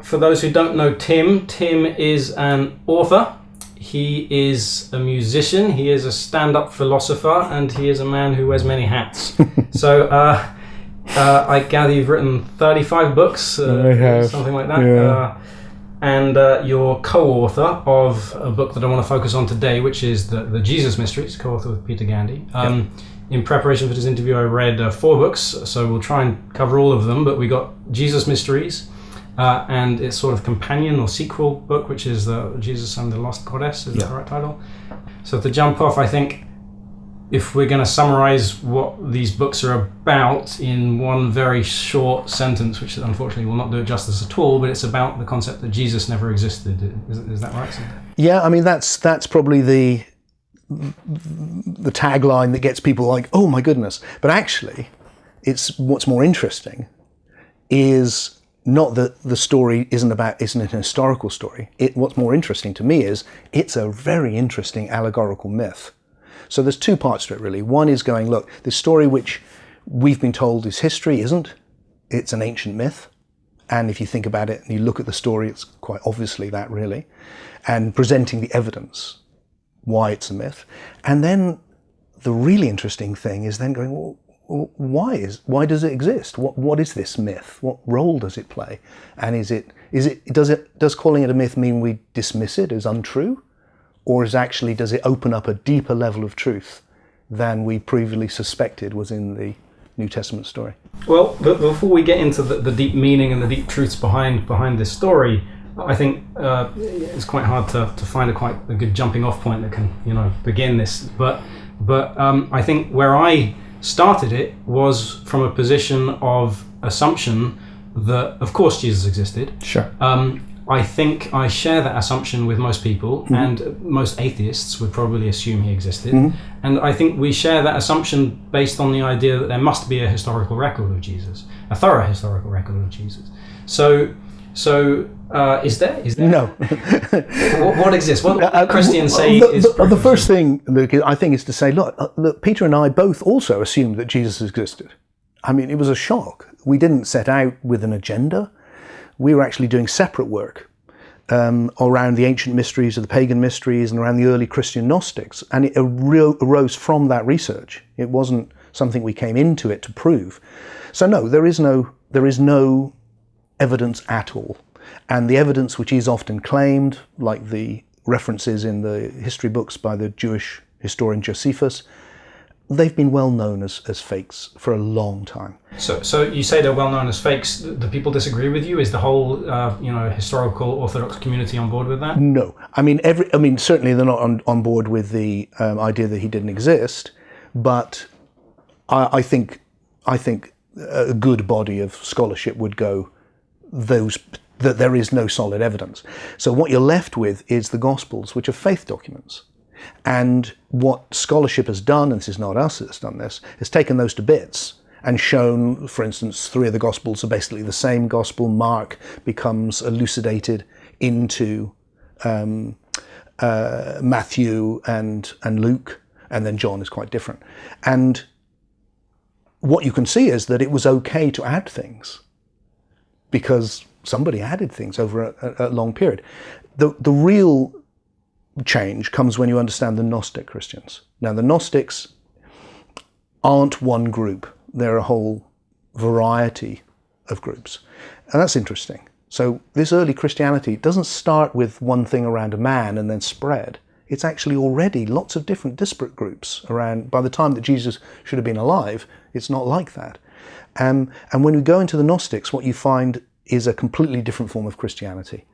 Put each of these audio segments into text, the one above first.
for those who don't know Tim is an author. He is a musician. He is a stand-up philosopher, and he is a man who wears many hats. So I gather you've written 35 books, I have. something like that. Yeah. And you're co-author of a book that I want to focus on today, which is the Jesus Mysteries, co-author with Peter Gandy. In preparation for this interview, I read 4 books, so we'll try and cover all of them, but we got Jesus Mysteries, and its sort of companion or sequel book, which is the Jesus and the Lost Goddess, is that the right title? So to jump off, I think if we're going to summarize what these books are about in one very short sentence, which unfortunately will not do it justice at all, but it's about the concept that Jesus never existed. Is that right? Yeah, I mean, that's probably the tagline that gets people like, oh my goodness. But actually, it's what's more interesting is not that the story isn't an historical story. What's more interesting to me is it's a very interesting allegorical myth. So there's 2 parts to it, really. One is going, look, this story which we've been told is history isn't. It's an ancient myth. And if you think about it and you look at the story, it's quite obviously that, really. And presenting the evidence why it's a myth. And then the really interesting thing is then going, well, why does it exist? What is this myth? What role does it play? And does calling it a myth mean we dismiss it as untrue? Or does it open up a deeper level of truth than we previously suspected was in the New Testament story? Well, before we get into the deep meaning and the deep truths behind this story, I think it's quite hard to find a good jumping off point that can begin this. But I think where I started it was from a position of assumption that, of course, Jesus existed. Sure. I think I share that assumption with most people, and most atheists would probably assume he existed. And I think we share that assumption based on the idea that there must be a historical record of Jesus, a thorough historical record of Jesus. So is there? No. What exists? What Christians say is the first thing, Luke, I think, is to say, look, Peter and I both also assumed that Jesus existed. I mean, it was a shock. We didn't set out with an agenda. We were actually doing separate work around the ancient mysteries of the pagan mysteries and around the early Christian Gnostics. And it arose from that research. It wasn't something we came into it to prove. So no, there is no evidence at all. And the evidence which is often claimed, like the references in the history books by the Jewish historian Josephus, they've been well known as fakes for a long time. So you say they're well known as fakes. Do people disagree with you? Is the whole historical Orthodox community on board with that? No, I mean certainly they're not on board with the idea that he didn't exist. But I think a good body of scholarship would go that there is no solid evidence. So what you're left with is the Gospels, which are faith documents. And what scholarship has done, and this is not us that's done this, has taken those to bits and shown, for instance, 3 of the Gospels are basically the same Gospel. Mark becomes elucidated into Matthew and Luke, and then John is quite different. And what you can see is that it was okay to add things because somebody added things over a long period. The real change comes when you understand the Gnostic Christians. Now, the Gnostics aren't one group. They're a whole variety of groups. And that's interesting. So this early Christianity doesn't start with one thing around a man and then spread. It's actually already lots of different disparate groups around. By the time that Jesus should have been alive, it's not like that. And when we go into the Gnostics, what you find is a completely different form of Christianity.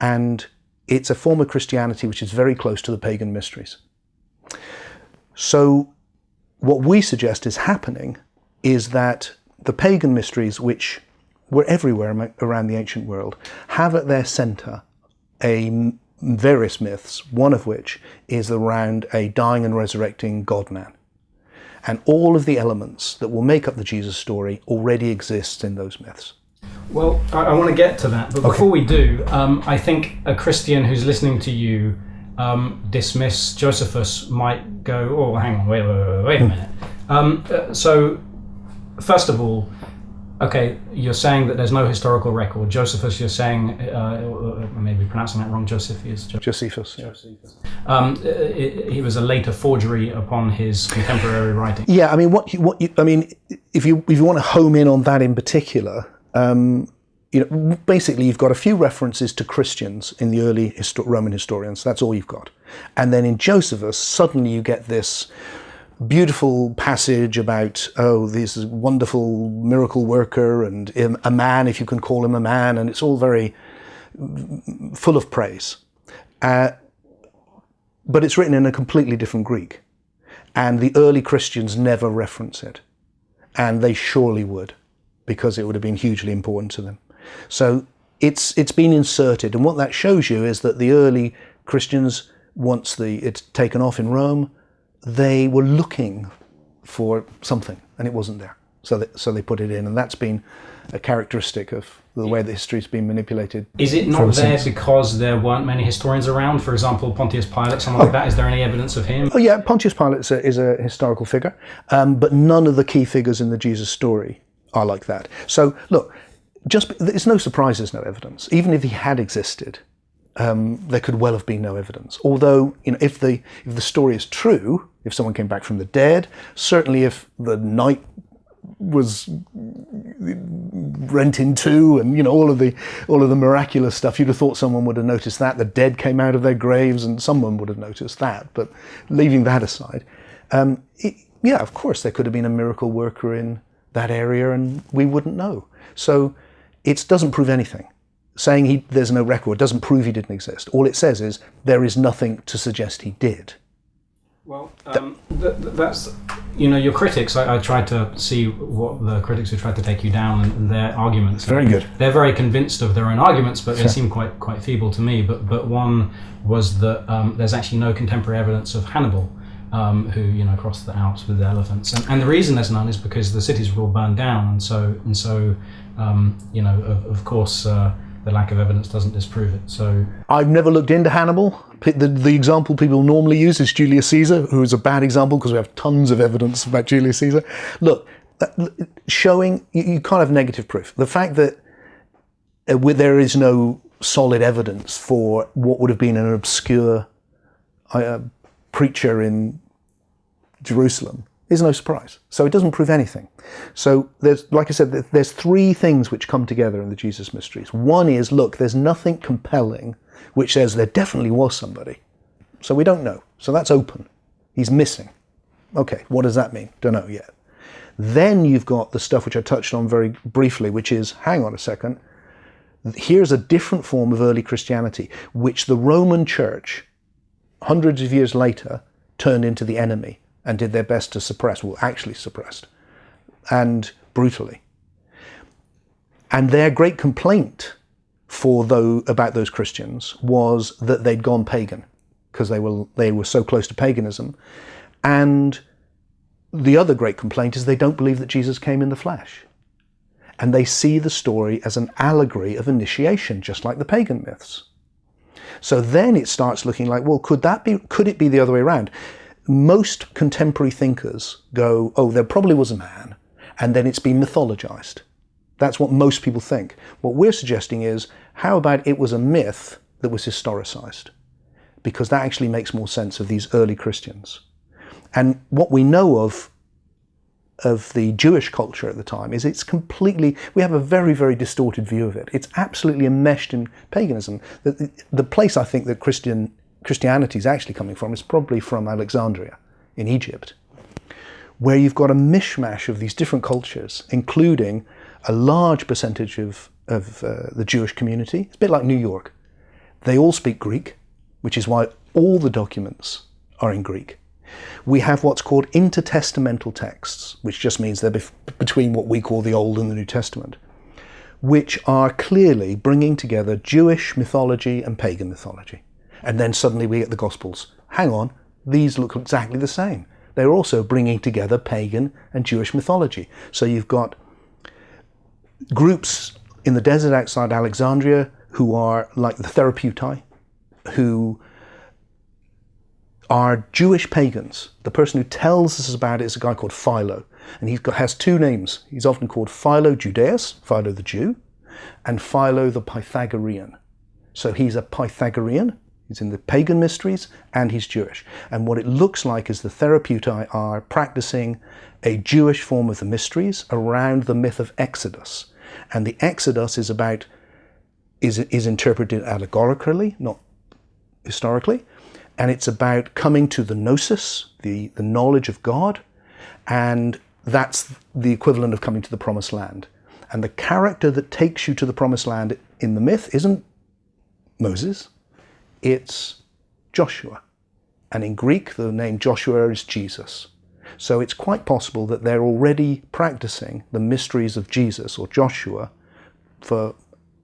And it's a form of Christianity which is very close to the pagan mysteries. So what we suggest is happening is that the pagan mysteries, which were everywhere around the ancient world, have at their centre various myths, one of which is around a dying and resurrecting God-man. And all of the elements that will make up the Jesus story already exist in those myths. Well, I want to get to that, but before we do, I think a Christian who's listening to you dismiss Josephus might go, oh, hang on, wait a minute. So, first of all, Okay, you're saying that there's no historical record. Josephus, you're saying, maybe pronouncing that wrong, Josephus. Josephus. Yeah. Josephus. He was a later forgery upon his contemporary writing. Yeah, I mean, if you want to home in on that in particular, basically you've got a few references to Christians in the early Roman historians. That's all you've got, and then in Josephus, suddenly you get this beautiful passage about, this is a wonderful miracle worker and a man, if you can call him a man, and it's all very full of praise. But it's written in a completely different Greek. And the early Christians never reference it. And they surely would, because it would have been hugely important to them. So it's been inserted. And what that shows you is that the early Christians, once it's taken off in Rome, they were looking for something, and it wasn't there. So they put it in, and that's been a characteristic of the way that history's been manipulated. Is it not there because there weren't many historians around? For example, Pontius Pilate, someone like that. Is there any evidence of him? Oh yeah, Pontius Pilate is a historical figure, but none of the key figures in the Jesus story are like that. So look, it's no surprise there's no evidence. Even if he had existed, there could well have been no evidence. Although, if the story is true, if someone came back from the dead, certainly if the night was rent in two, and all of the miraculous stuff, you'd have thought someone would have noticed that. The dead came out of their graves, and someone would have noticed that. But leaving that aside, of course there could have been a miracle worker in that area, and we wouldn't know. So it doesn't prove anything. Saying there's no record doesn't prove he didn't exist. All it says is there is nothing to suggest he did. Well, that's, your critics, I tried to see what the critics who tried to take you down and their arguments. Very good. They're very convinced of their own arguments, but they seem quite feeble to me. But one was that there's actually no contemporary evidence of Hannibal, who crossed the Alps with elephants, and the reason there's none is because the cities were all burned down, and so of course the lack of evidence doesn't disprove it. So I've never looked into Hannibal. The example people normally use is Julius Caesar, who is a bad example because we have tons of evidence about Julius Caesar. Look, showing you can't have negative proof. The fact that there is no solid evidence for what would have been an obscure preacher in Jerusalem is no surprise. So it doesn't prove anything. So like I said, there's three things which come together in the Jesus mysteries. One is, look, there's nothing compelling which says there definitely was somebody. So we don't know. So that's open. He's missing. Okay, what does that mean? Don't know yet. Then you've got the stuff which I touched on very briefly, which is, hang on a second, here's a different form of early Christianity, which the Roman Church, hundreds of years later, turned into the enemy and did their best to suppress, well, actually suppressed, and brutally. And their great complaint about those Christians was that they'd gone pagan, because they were so close to paganism. And the other great complaint is they don't believe that Jesus came in the flesh. And they see the story as an allegory of initiation, just like the pagan myths. So then it starts looking like, well, could it be the other way around? Most contemporary thinkers go, oh, there probably was a man, and then it's been mythologized. That's what most people think. What we're suggesting is, how about it was a myth that was historicized? Because that actually makes more sense of these early Christians. And what we know of the Jewish culture at the time is we have a very, very distorted view of it. It's absolutely enmeshed in paganism. The place I think that Christianity is actually coming from is probably from Alexandria in Egypt, where you've got a mishmash of these different cultures, including a large percentage of the Jewish community. It's a bit like New York. They all speak Greek, which is why all the documents are in Greek. We have what's called intertestamental texts, which just means they're between what we call the Old and the New Testament, which are clearly bringing together Jewish mythology and pagan mythology. And then suddenly we get the Gospels. Hang on, these look exactly the same. They're also bringing together pagan and Jewish mythology. So you've got groups in the desert outside Alexandria who are like the Therapeutai, who are Jewish pagans. The person who tells us about it is a guy called Philo, and has two names. He's often called Philo Judaeus, Philo the Jew, and Philo the Pythagorean. So he's a Pythagorean, he's in the pagan mysteries, and he's Jewish. And what it looks like is the Therapeutai are practicing a Jewish form of the mysteries around the myth of Exodus. And the Exodus is interpreted allegorically, not historically, and it's about coming to the gnosis, the knowledge of God, and that's the equivalent of coming to the promised land. And the character that takes you to the promised land in the myth isn't Moses, it's Joshua. And in Greek, the name Joshua is Jesus. So it's quite possible that they're already practicing the mysteries of Jesus or Joshua for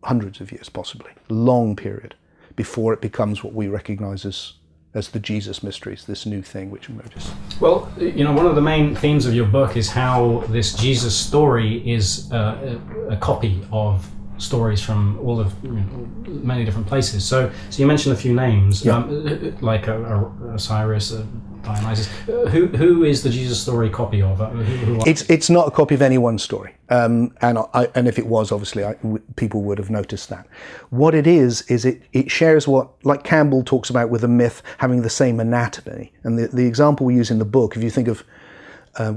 hundreds of years, possibly, long period, before it becomes what we recognize as the Jesus mysteries, this new thing which emerges. Well, one of the main themes of your book is how this Jesus story is a copy of stories from all of many different places. So you mentioned a few names, like Osiris, Dionysus. Who is the Jesus story copy of? It's not a copy of any one story, and if it was, obviously, people would have noticed that. What it is it shares what, like Campbell talks about with a myth having the same anatomy. And the example we use in the book, if you think of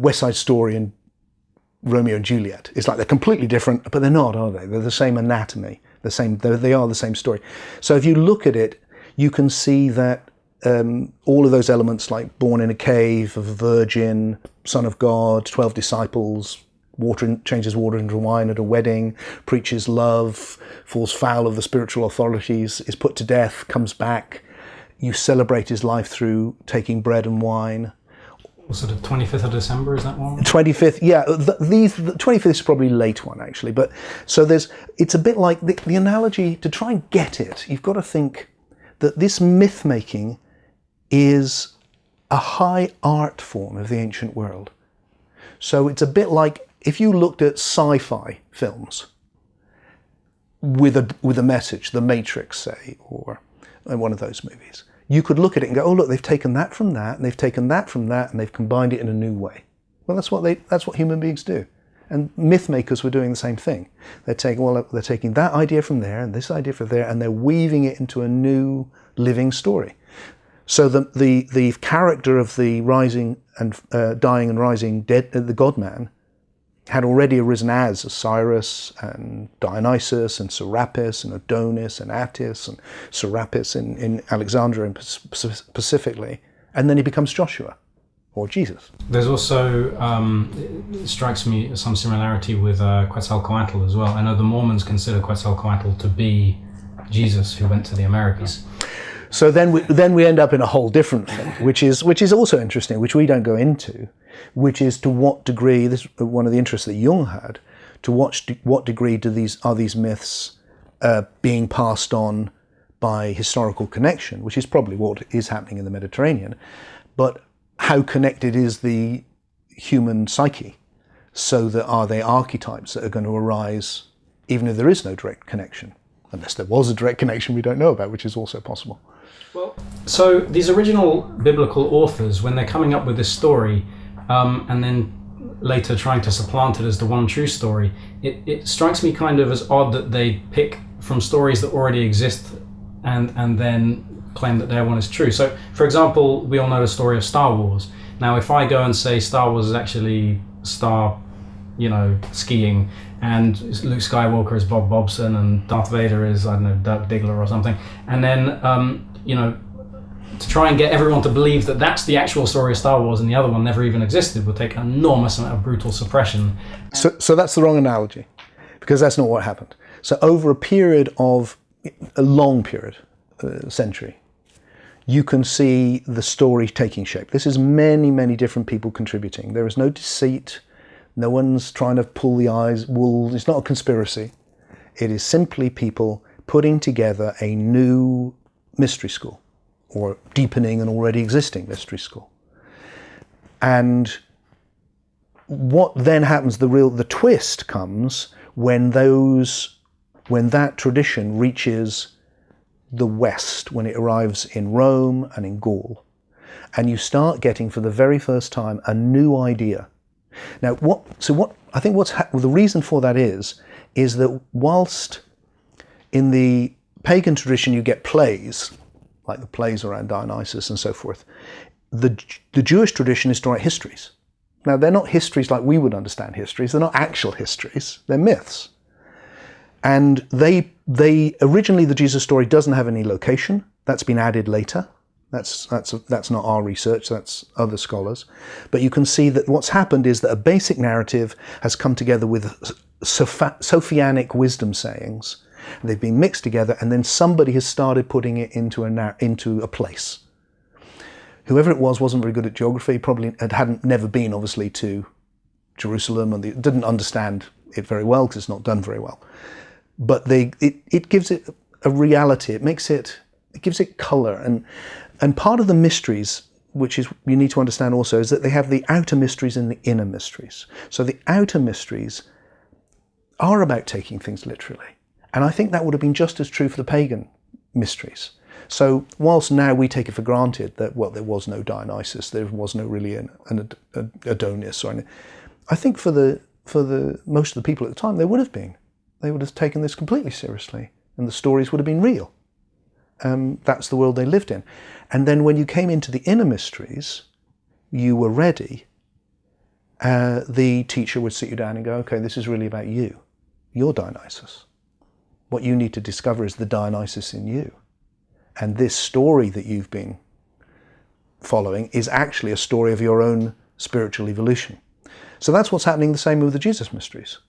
West Side Story and Romeo and Juliet, it's like they're completely different, but they're not, are they? They're the same anatomy, they are the same story. So if you look at it, you can see that all of those elements, like born in a cave, of a virgin, son of God, 12 disciples, changes water into wine at a wedding, preaches love, falls foul of the spiritual authorities, is put to death, comes back. You celebrate his life through taking bread and wine. Was it the 25th of December, is that one? 25th, yeah. The 25th is probably a late one, actually. But so it's a bit like the analogy, to try and get it, you've got to think that this myth making is a high art form of the ancient world. So it's a bit like if you looked at sci-fi films with a message, The Matrix, say, or one of those movies. You could look at it and go, oh, look, they've taken that from that, and they've taken that from that, and they've combined it in a new way. Well, that's what human beings do. And myth makers were doing the same thing. They're taking that idea from there, and this idea from there, and they're weaving it into a new living story. So the character of the rising and dying and rising dead, the God-man, had already arisen as Osiris and Dionysus and Serapis and Adonis and Attis and Serapis in Alexandria and specifically, and then he becomes Joshua or Jesus. There's also, it strikes me, some similarity with Quetzalcoatl as well. I know the Mormons consider Quetzalcoatl to be Jesus who went to the Americas. So then we end up in a whole different thing, which is also interesting, which we don't go into, which is to what degree, this is one of the interests that Jung had, to what degree are these myths being passed on by historical connection, which is probably what is happening in the Mediterranean, but how connected is the human psyche? So that are they archetypes that are going to arise even if there is no direct connection? Unless there was a direct connection we don't know about, which is also possible. Well, so these original biblical authors, when they're coming up with this story, and then later trying to supplant it as the one true story, it strikes me kind of as odd that they pick from stories that already exist and then claim that their one is true. So, for example, we all know the story of Star Wars. Now, if I go and say Star Wars is actually skiing, and Luke Skywalker is Bob Bobson, and Darth Vader is, I don't know, Dirk Diggler or something, and then, to try and get everyone to believe that that's the actual story of Star Wars and the other one never even existed would take an enormous amount of brutal suppression. So that's the wrong analogy, because that's not what happened. So over a long period, century, you can see the story taking shape. This is many, many different people contributing. There is no deceit. No one's trying to pull the wool. It's not a conspiracy. It is simply people putting together a new mystery school, or deepening an already existing mystery school. And what then happens, the twist comes when that tradition reaches the West, when it arrives in Rome and in Gaul. and you start getting for the very first time a new idea. Now, the reason for that is that whilst in the pagan tradition you get plays, like the plays around Dionysus and so forth, the Jewish tradition is to write histories. Now, they're not histories like we would understand histories. They're not actual histories. They're myths. And they originally, the Jesus story doesn't have any location. That's been added later. That's not our research. That's other scholars. But you can see that what's happened is that a basic narrative has come together with Sophianic wisdom sayings. They've been mixed together, and then somebody has started putting it into a place. Whoever it was wasn't very good at geography. Probably hadn't never been, obviously, to Jerusalem, and they didn't understand it very well because it's not done very well. But it gives it a reality. It gives it colour, and part of the mysteries, which is you need to understand also, is that they have the outer mysteries and the inner mysteries. So the outer mysteries are about taking things literally, and I think that would have been just as true for the pagan mysteries. So whilst now we take it for granted that, well, there was no Dionysus, there was no really an Adonis or anything, I think for the most of the people at the time there would have been. They would have taken this completely seriously, and the stories would have been real. That's the world they lived in. And then when you came into the inner mysteries, you were ready. The teacher would sit you down and go, okay, this is really about you. You're Dionysus. What you need to discover is the Dionysus in you. And this story that you've been following is actually a story of your own spiritual evolution. So that's what's happening the same with the Jesus mysteries.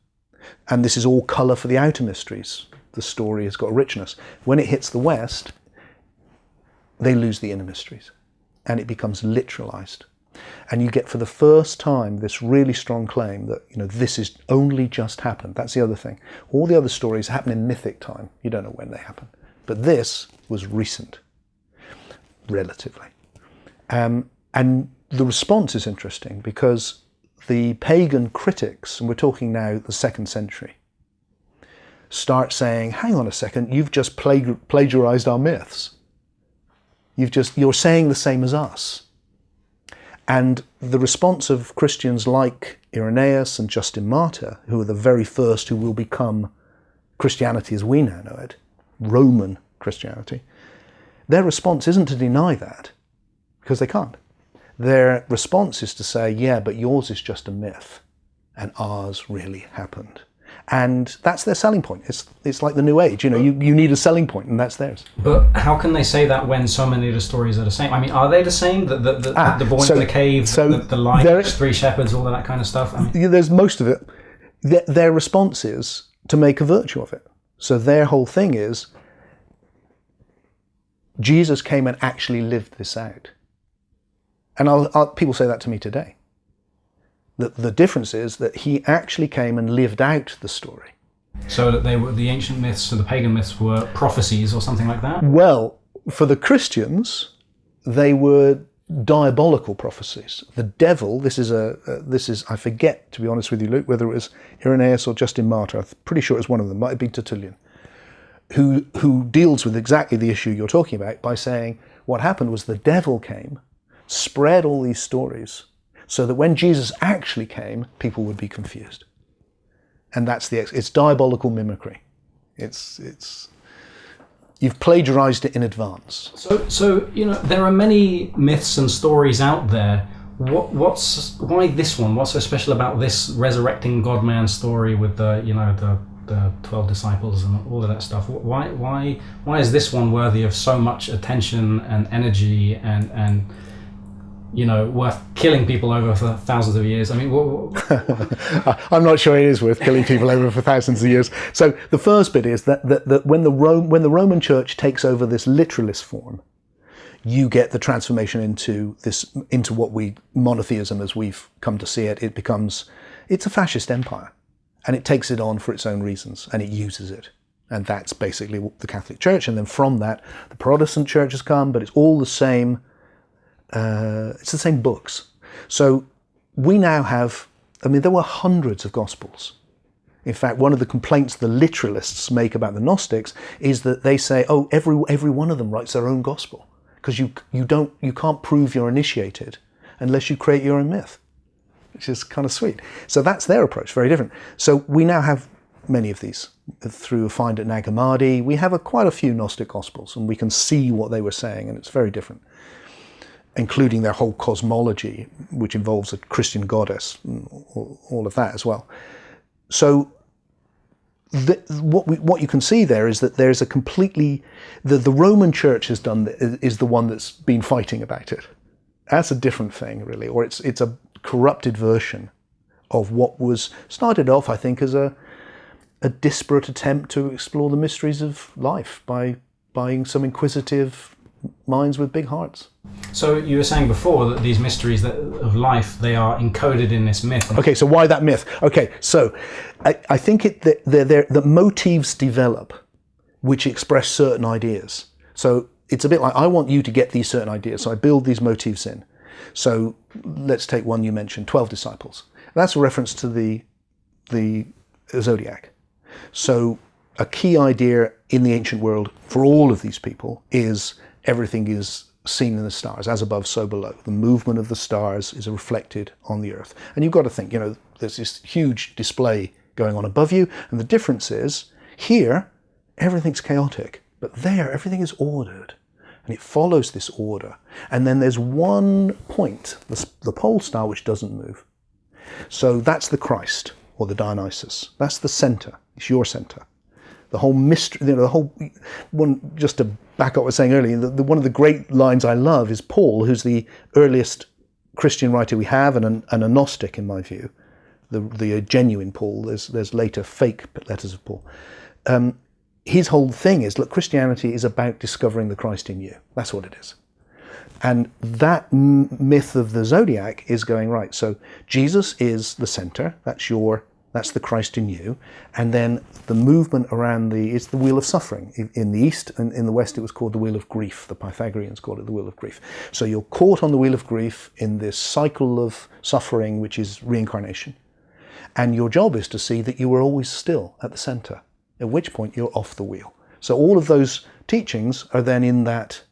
And this is all colour for the outer mysteries. The story has got a richness. When it hits the West, they lose the inner mysteries, and it becomes literalized. And you get for the first time this really strong claim that, this is only just happened. That's the other thing. All the other stories happen in mythic time. You don't know when they happen. But this was recent, relatively. And the response is interesting because the pagan critics, and we're talking now the 2nd century, start saying, hang on a second, you've just plagiarized our myths. You're saying the same as us. And the response of Christians like Irenaeus and Justin Martyr, who are the very first who will become Christianity as we now know it, Roman Christianity, their response isn't to deny that, because they can't. Their response is to say, yeah, but yours is just a myth, and ours really happened. And that's their selling point. It's like the New Age, you need a selling point, and that's theirs. But how can they say that when so many of the stories are the same? I mean, are they the same? The born in the cave, the light, 3 shepherds, all of that kind of stuff? There's most of it. Their response is to make a virtue of it. So their whole thing is, Jesus came and actually lived this out. And people say that to me today. The difference is that he actually came and lived out the story. So that the ancient myths and the pagan myths were prophecies or something like that? Well, for the Christians, they were diabolical prophecies. The devil, this is I forget, to be honest with you, Luke, whether it was Irenaeus or Justin Martyr, I'm pretty sure it was one of them, might have been Tertullian, who deals with exactly the issue you're talking about by saying what happened was the devil came, spread all these stories, so that when Jesus actually came, people would be confused. And that's it's diabolical mimicry. You've plagiarized it in advance. So there are many myths and stories out there. Why this one? What's so special about this resurrecting God-man story with the 12 disciples and all of that stuff? Why is this one worthy of so much attention and energy and worth killing people over for thousands of years? I mean, I'm not sure it is worth killing people over for thousands of years. So the first bit is that when the Roman Church takes over this literalist form, you get the transformation into what monotheism as we've come to see it. It's a fascist empire, and it takes it on for its own reasons, and it uses it. And that's basically the Catholic Church. And then from that, the Protestant Church has come, but it's all the same. It's the same books. So we now have, there were hundreds of Gospels. In fact, one of the complaints the literalists make about the Gnostics is that they say, every one of them writes their own Gospel. because you can't prove you're initiated unless you create your own myth, which is kind of sweet. So that's their approach, very different. So we now have many of these through Find at Nag Hammadi. We have quite a few Gnostic Gospels, and we can see what they were saying, and it's very different, including their whole cosmology, which involves a Christian goddess, and all of that as well. So what you can see there is that there's a completely... The Roman Church is the one that's been fighting about it. That's a different thing, really, or it's a corrupted version of what was started off, I think, as a disparate attempt to explore the mysteries of life by some inquisitive minds with big hearts. So you were saying before that these mysteries of life, they are encoded in this myth. Okay, so why that myth? Okay, so I think the motifs develop which express certain ideas. So it's a bit like, I want you to get these certain ideas, so I build these motifs in. So let's take one you mentioned, 12 disciples. That's a reference to the Zodiac. So a key idea in the ancient world for all of these people is everything is seen in the stars, as above, so below. The movement of the stars is reflected on the earth. And you've got to think, there's this huge display going on above you, and the difference is, here, everything's chaotic, but there, everything is ordered, and it follows this order. And then there's one point, the pole star, which doesn't move. So that's the Christ, or the Dionysus. That's the center. It's your center. The whole mystery, the whole one. Just to back up what I was saying earlier, one of the great lines I love is Paul, who's the earliest Christian writer we have, and a Gnostic in my view, the genuine Paul. There's later fake letters of Paul. His whole thing is, look, Christianity is about discovering the Christ in you. That's what it is. And that myth of the Zodiac is going, right, so Jesus is the center, that's the Christ in you, and then the movement around it's the wheel of suffering. In the East and in the West it was called the wheel of grief. The Pythagoreans called it the wheel of grief. So you're caught on the wheel of grief in this cycle of suffering, which is reincarnation. And your job is to see that you are always still at the center, at which point you're off the wheel. So all of those teachings are then in that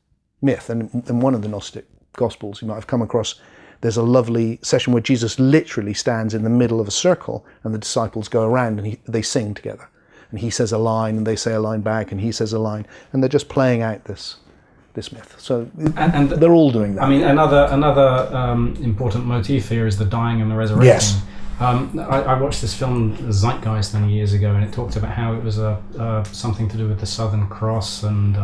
myth. And in one of the Gnostic Gospels you might have come across, there's a lovely session where Jesus literally stands in the middle of a circle and the disciples go around and they sing together. And he says a line and they say a line back and he says a line. And they're just playing out this myth. So and they're all doing that. I mean, another important motif here is the dying and the resurrecting. Yes. I watched this film Zeitgeist many years ago, and it talked about how it was something to do with the Southern Cross and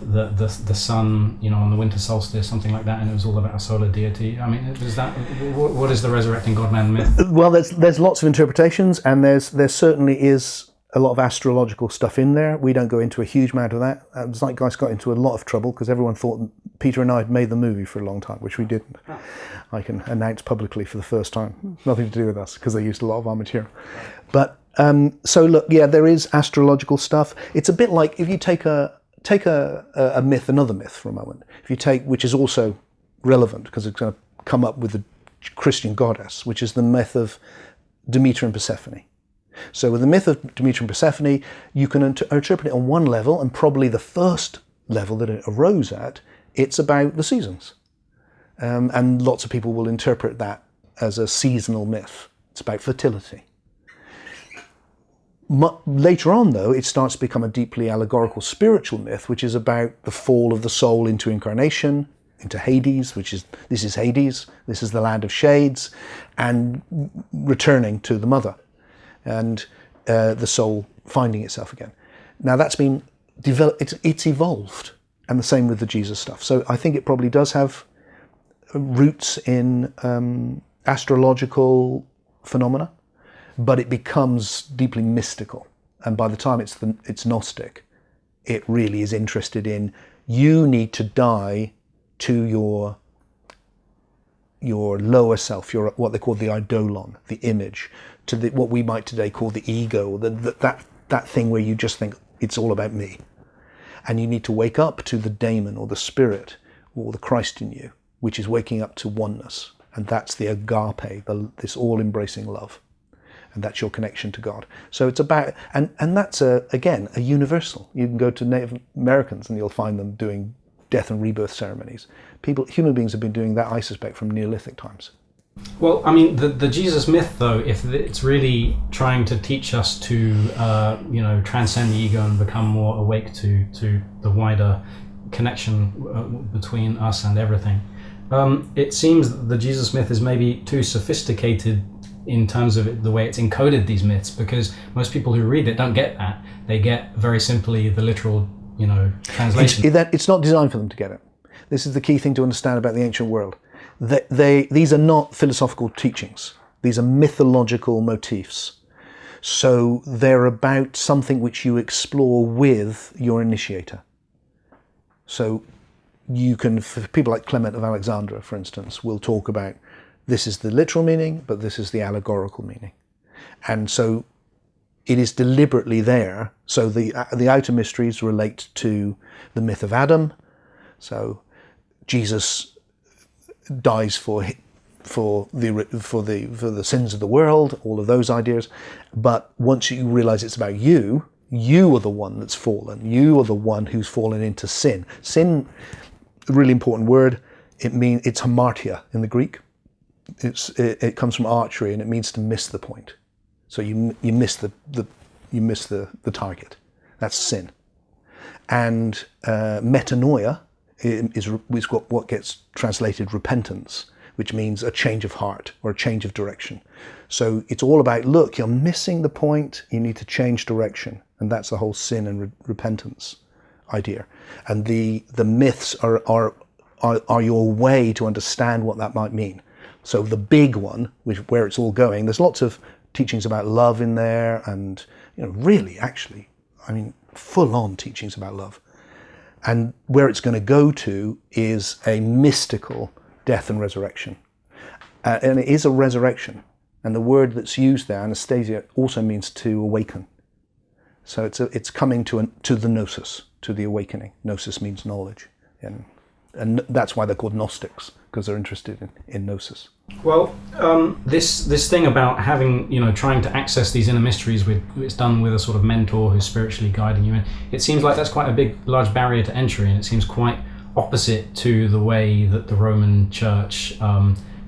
the sun, on the winter solstice, something like that, and it was all about a solar deity. I mean, what is the resurrecting God-man myth? Well, there's lots of interpretations, and there certainly is a lot of astrological stuff in there. We don't go into a huge amount of that. Zeitgeist got into a lot of trouble because everyone thought Peter and I had made the movie for a long time, which we didn't. I can announce publicly for the first time. Nothing to do with us, because they used a lot of our material. But so look, yeah, there is astrological stuff. It's a bit like if you take a myth, another myth for a moment. If you take, which is also relevant because it's going to come up with the Christian goddess, which is the myth of Demeter and Persephone. So with the myth of Demeter and Persephone, you can interpret it on one level, and probably the first level that it arose at, it's about the seasons. And lots of people will interpret that as a seasonal myth. It's about fertility. Later on, though, it starts to become a deeply allegorical spiritual myth, which is about the fall of the soul into incarnation, into Hades, this is Hades, this is the land of shades, and returning to the mother, and the soul finding itself again. Now that's been developed, it's evolved, and the same with the Jesus stuff. So I think it probably does have roots in astrological phenomena, but it becomes deeply mystical. And by the time it's Gnostic, it really is interested in, you need to die to your lower self, what they call the eidolon, the image, to what we might today call the ego, that thing where you just think it's all about me. And you need to wake up to the daemon or the spirit or the Christ in you, which is waking up to oneness. And that's the agape, this all-embracing love. And that's your connection to God. So it's about, and that's again, a universal. You can go to Native Americans and you'll find them doing death and rebirth ceremonies. Human beings have been doing that, I suspect, from Neolithic times. Well, I mean, the Jesus myth, though, if it's really trying to teach us to, transcend the ego and become more awake to the wider connection between us and everything, it seems that the Jesus myth is maybe too sophisticated in terms of the way it's encoded these myths, because most people who read it don't get that. They get very simply the literal, translation. It's not designed for them to get it. This is the key thing to understand about the ancient world. These are not philosophical teachings. These are mythological motifs. So they're about something which you explore with your initiator. So you can, for people like Clement of Alexandria, for instance, will talk about this is the literal meaning, but this is the allegorical meaning. And so it is deliberately there. So the outer mysteries relate to the myth of Adam. So Jesus dies for the sins of the world, all of those ideas. But once you realize it's about you are the one that's fallen. You are the one who's fallen into sin. Sin, a really important word. It's hamartia in the Greek. It comes from archery, and it means to miss the point. So you miss the target. That's sin. And metanoia is what gets translated repentance, which means a change of heart or a change of direction. So it's all about, look, you're missing the point, you need to change direction. And that's the whole sin and repentance idea. And the myths are your way to understand what that might mean. So the big one, where it's all going, there's lots of teachings about love in there, and really, actually, full-on teachings about love. And where it's going to go to is a mystical death and resurrection. And it is a resurrection. And the word that's used there, anastasia, also means to awaken. So it's coming to the gnosis, to the awakening. Gnosis means knowledge. And that's why they're called Gnostics, because they're interested in gnosis. Well, this thing about having, trying to access these inner mysteries, it's done with a sort of mentor who's spiritually guiding you, and it seems like that's quite a large barrier to entry, and it seems quite opposite to the way that the Roman Church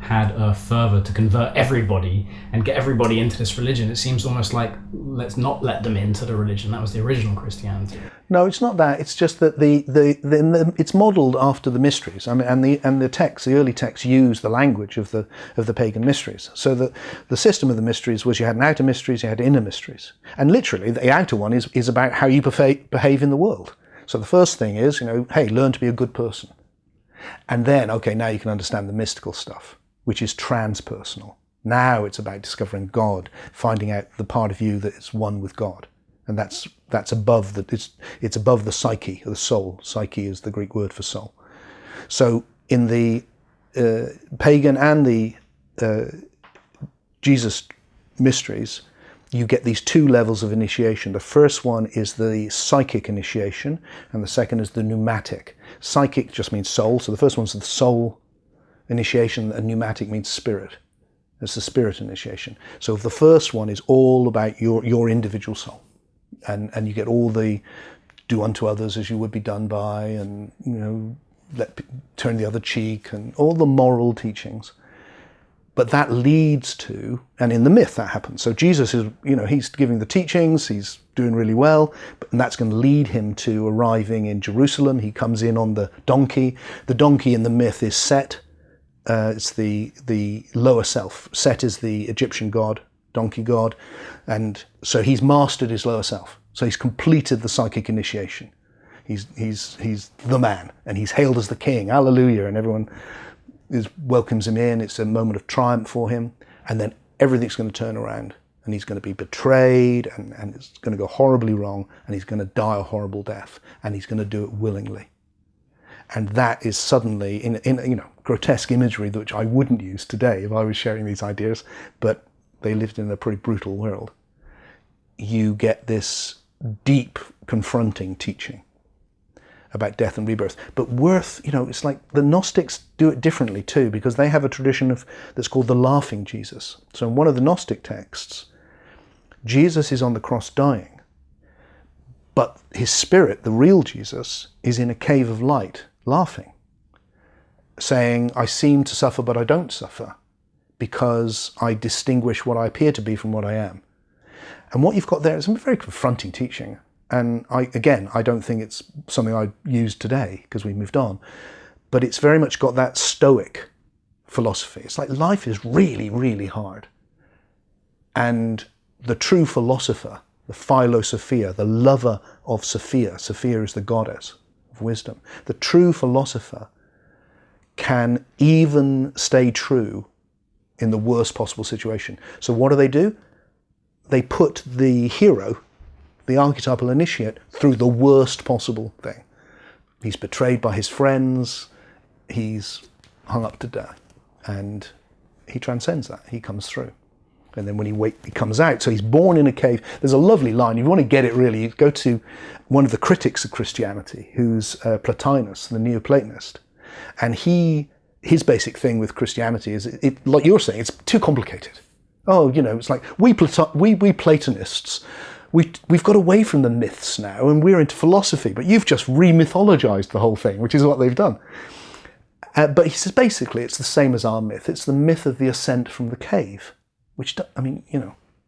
had a fervor to convert everybody and get everybody into this religion. It seems almost like, let's not let them into the religion. That was the original Christianity. No, it's not that. It's just that it's modelled after the mysteries. And the early texts use the language of the pagan mysteries. So the system of the mysteries was you had an outer mysteries, you had inner mysteries. And literally, the outer one is about how you behave in the world. So the first thing is, hey, learn to be a good person. And then, okay, now you can understand the mystical stuff, which is transpersonal. Now it's about discovering God, finding out the part of you that is one with God. And that's above it's above the psyche, the soul. Psyche is the Greek word for soul. So in the pagan and the Jesus mysteries, you get these two levels of initiation. The first one is the psychic initiation, and the second is the pneumatic. Psychic just means soul, so the first one's the soul initiation, and pneumatic means spirit. It's the spirit initiation. So the first one is all about your individual soul, and you get all the do unto others as you would be done by, and turn the other cheek, and all the moral teachings. But that leads to, and in the myth that happens. So Jesus is, he's giving the teachings, he's doing really well, and that's going to lead him to arriving in Jerusalem. He comes in on the donkey. The donkey in the myth is Set. It's the lower self. Set is the Egyptian god, donkey god. And so he's mastered his lower self. So he's completed the psychic initiation. He's the man, and he's hailed as the king. Hallelujah. And everyone welcomes him in. It's a moment of triumph for him, and then everything's going to turn around, and he's going to be betrayed, and it's going to go horribly wrong, and he's going to die a horrible death, and he's going to do it willingly. And that is suddenly in grotesque imagery, which I wouldn't use today if I was sharing these ideas, but they lived in a pretty brutal world. You get this deep confronting teaching about death and rebirth. But it's like the Gnostics do it differently too, because they have a tradition that's called the laughing Jesus. So in one of the Gnostic texts, Jesus is on the cross dying, but his spirit, the real Jesus, is in a cave of light laughing, saying, I seem to suffer, but I don't suffer, because I distinguish what I appear to be from what I am. And what you've got there is a very confronting teaching. And I don't think it's something I'd use today, because we've moved on. But it's very much got that Stoic philosophy. It's like life is really, really hard. And the true philosopher, the philosophia, the lover of Sophia, Sophia is the goddess of wisdom, the true philosopher can even stay true in the worst possible situation. So what do? They put the hero, the archetypal initiate, through the worst possible thing. He's betrayed by his friends, he's hung up to die, and he transcends that, he comes through. And then when he comes out, so he's born in a cave. There's a lovely line, if you want to get it really, you go to one of the critics of Christianity, who's Plotinus, the Neoplatonist. And his basic thing with Christianity is, like you're saying, it's too complicated. Oh, it's like, we Platonists, we've got away from the myths now, and we're into philosophy, but you've just re-mythologized the whole thing, which is what they've done. But he says, basically, it's the same as our myth. It's the myth of the ascent from the cave. Which,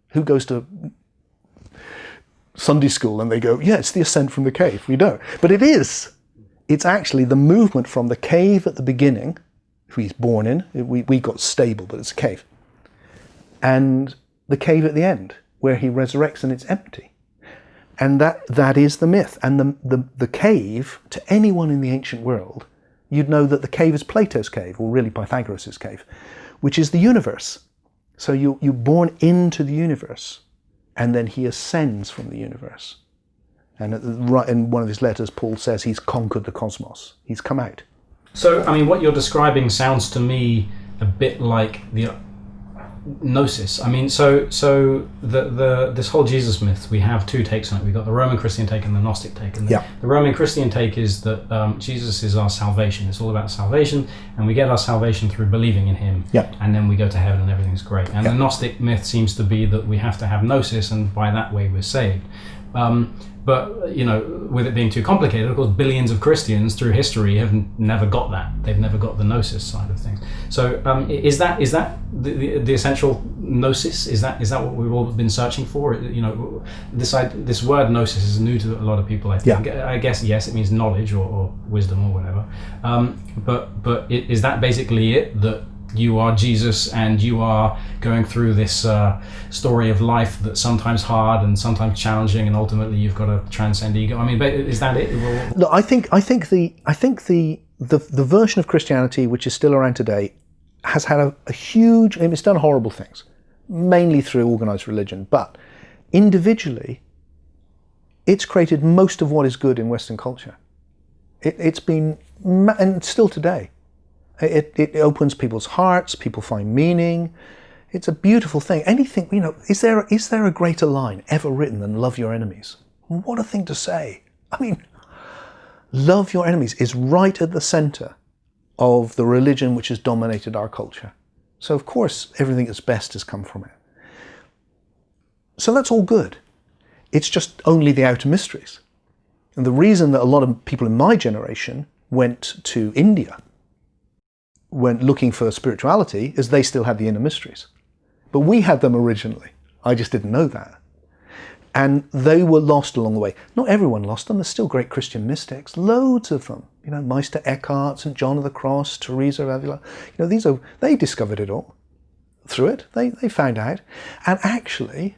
who goes to Sunday school and they go, yeah, it's the ascent from the cave? We don't. But it is. It's actually the movement from the cave at the beginning, who he's born in. We got stable, but it's a cave. And the cave at the end, where he resurrects and it's empty. And that is the myth. And the cave, to anyone in the ancient world, you'd know that the cave is Plato's cave, or really Pythagoras' cave, which is the universe. So you're born into the universe, and then he ascends from the universe. And in one of his letters, Paul says he's conquered the cosmos. He's come out. So, what you're describing sounds to me a bit like the Gnosis. So this whole Jesus myth, we have two takes on it. We've got the Roman Christian take and the Gnostic take. And the Roman Christian take is that Jesus is our salvation. It's all about salvation, and we get our salvation through believing in him. And then we go to heaven and everything's great. And the Gnostic myth seems to be that we have to have Gnosis, and by that way we're saved. But, with it being too complicated, of course, billions of Christians through history have never got that. They've never got the Gnosis side of things. So is that the essential Gnosis? Is that what we've all been searching for? This word Gnosis is new to a lot of people, I think. I guess, yes, it means knowledge or wisdom or whatever. But is that basically it, that you are Jesus and you are going through this story of life that's sometimes hard and sometimes challenging, and ultimately you've got to transcend ego? Is that it? Look, I think the version of Christianity which is still around today has had a huge, it's done horrible things, mainly through organized religion, but individually it's created most of what is good in Western culture. It's been, and still today, it opens people's hearts, people find meaning. It's a beautiful thing. Anything, is there a greater line ever written than love your enemies? What a thing to say. Love your enemies is right at the center of the religion which has dominated our culture. So of course everything that's best has come from it. So that's all good. It's just only the outer mysteries. And the reason that a lot of people in my generation went to India when looking for spirituality is they still had the inner mysteries. But we had them originally. I just didn't know that. And they were lost along the way. Not everyone lost them. There's still great Christian mystics, loads of them. Meister Eckhart, St. John of the Cross, Teresa of Avila. They discovered it all through it. They found out. And actually,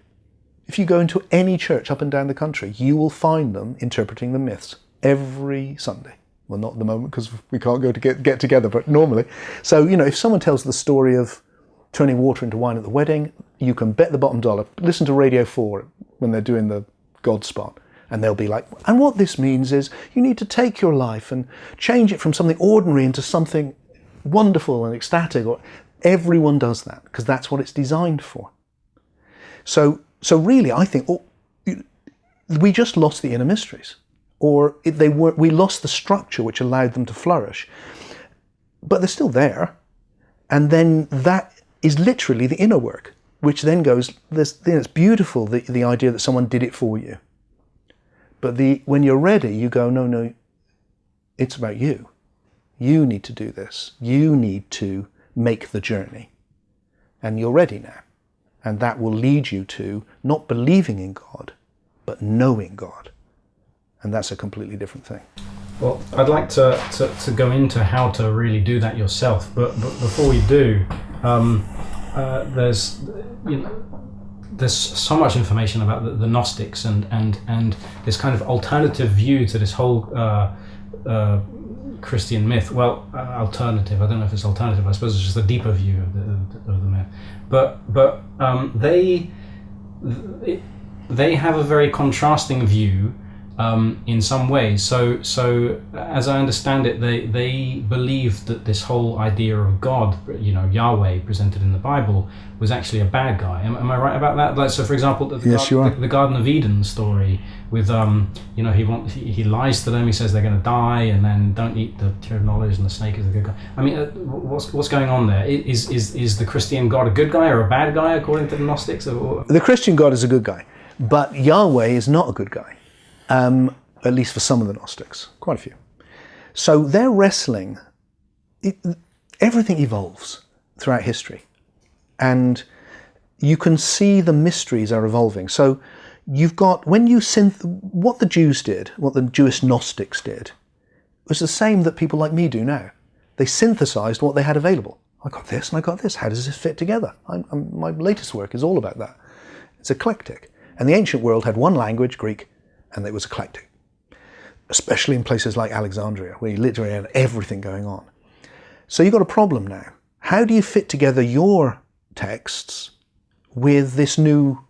if you go into any church up and down the country, you will find them interpreting the myths every Sunday. Well, not at the moment because we can't go to get together, but normally. So, if someone tells the story of turning water into wine at the wedding, you can bet the bottom dollar. Listen to Radio 4 when they're doing the God spot, and they'll be like, and what this means is you need to take your life and change it from something ordinary into something wonderful and ecstatic. Or everyone does that because that's what it's designed for. So really, I think we just lost the inner mysteries. Or we lost the structure which allowed them to flourish. But they're still there. And then that is literally the inner work, which then goes, it's beautiful, the idea that someone did it for you. But when you're ready, you go, no, it's about you. You need to do this. You need to make the journey. And you're ready now. And that will lead you to not believing in God, but knowing God. And that's a completely different thing. Well, I'd like to go into how to really do that yourself, but before we do, there's so much information about the Gnostics and this kind of alternative view to this whole Christian myth. Well, alternative. I don't know if it's alternative. I suppose it's just a deeper view of the myth. But they have a very contrasting view. In some ways, so as I understand it, they believe that this whole idea of God, Yahweh presented in the Bible, was actually a bad guy. Am I right about that? Like, so, for example, the Garden of Eden story with he lies to them. He says they're going to die, and then don't eat the tree of knowledge, and the snake is a good guy. I mean, what's going on there? Is the Christian God a good guy or a bad guy according to the Gnostics? The Christian God is a good guy, but Yahweh is not a good guy. At least for some of the Gnostics, quite a few. So they're wrestling. Everything evolves throughout history. And you can see the mysteries are evolving. So you've got, what the Jews did, what the Jewish Gnostics did, was the same that people like me do now. They synthesized what they had available. I got this and I got this. How does this fit together? My latest work is all about that. It's eclectic. And the ancient world had one language, Greek, and it was eclectic, especially in places like Alexandria, where you literally had everything going on. So you've got a problem now. How do you fit together your texts with this new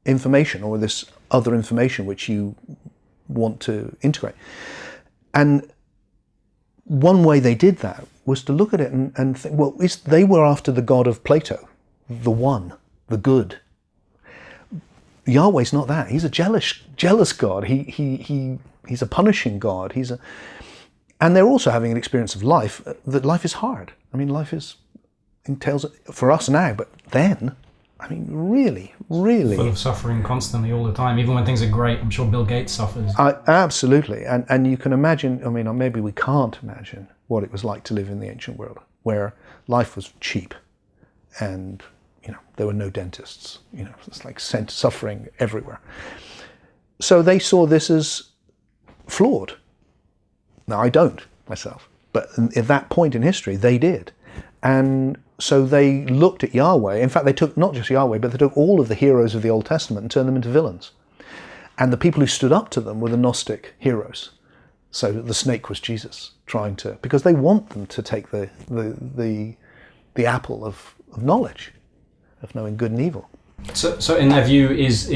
information or this other information which you want to integrate? And one way they did that was to look at it and think, well, they were after the God of Plato, the one, the good. Yahweh's not that. He's a jealous God. He's a punishing God. And they're also having an experience of life, that life is hard. I mean, life entails for us now, but then, I mean, really, really full of suffering constantly all the time. Even when things are great, I'm sure Bill Gates suffers. Absolutely. And you can imagine, I mean, maybe we can't imagine what it was like to live in the ancient world, where life was cheap and there were no dentists. It's like suffering everywhere. So they saw this as flawed. Now, I don't myself, but at that point in history, they did. And so they looked at Yahweh. In fact, they took not just Yahweh, but they took all of the heroes of the Old Testament and turned them into villains. And the people who stood up to them were the Gnostic heroes. So the snake was Jesus, because they want them to take the apple of knowledge, of knowing good and evil. So in their view, is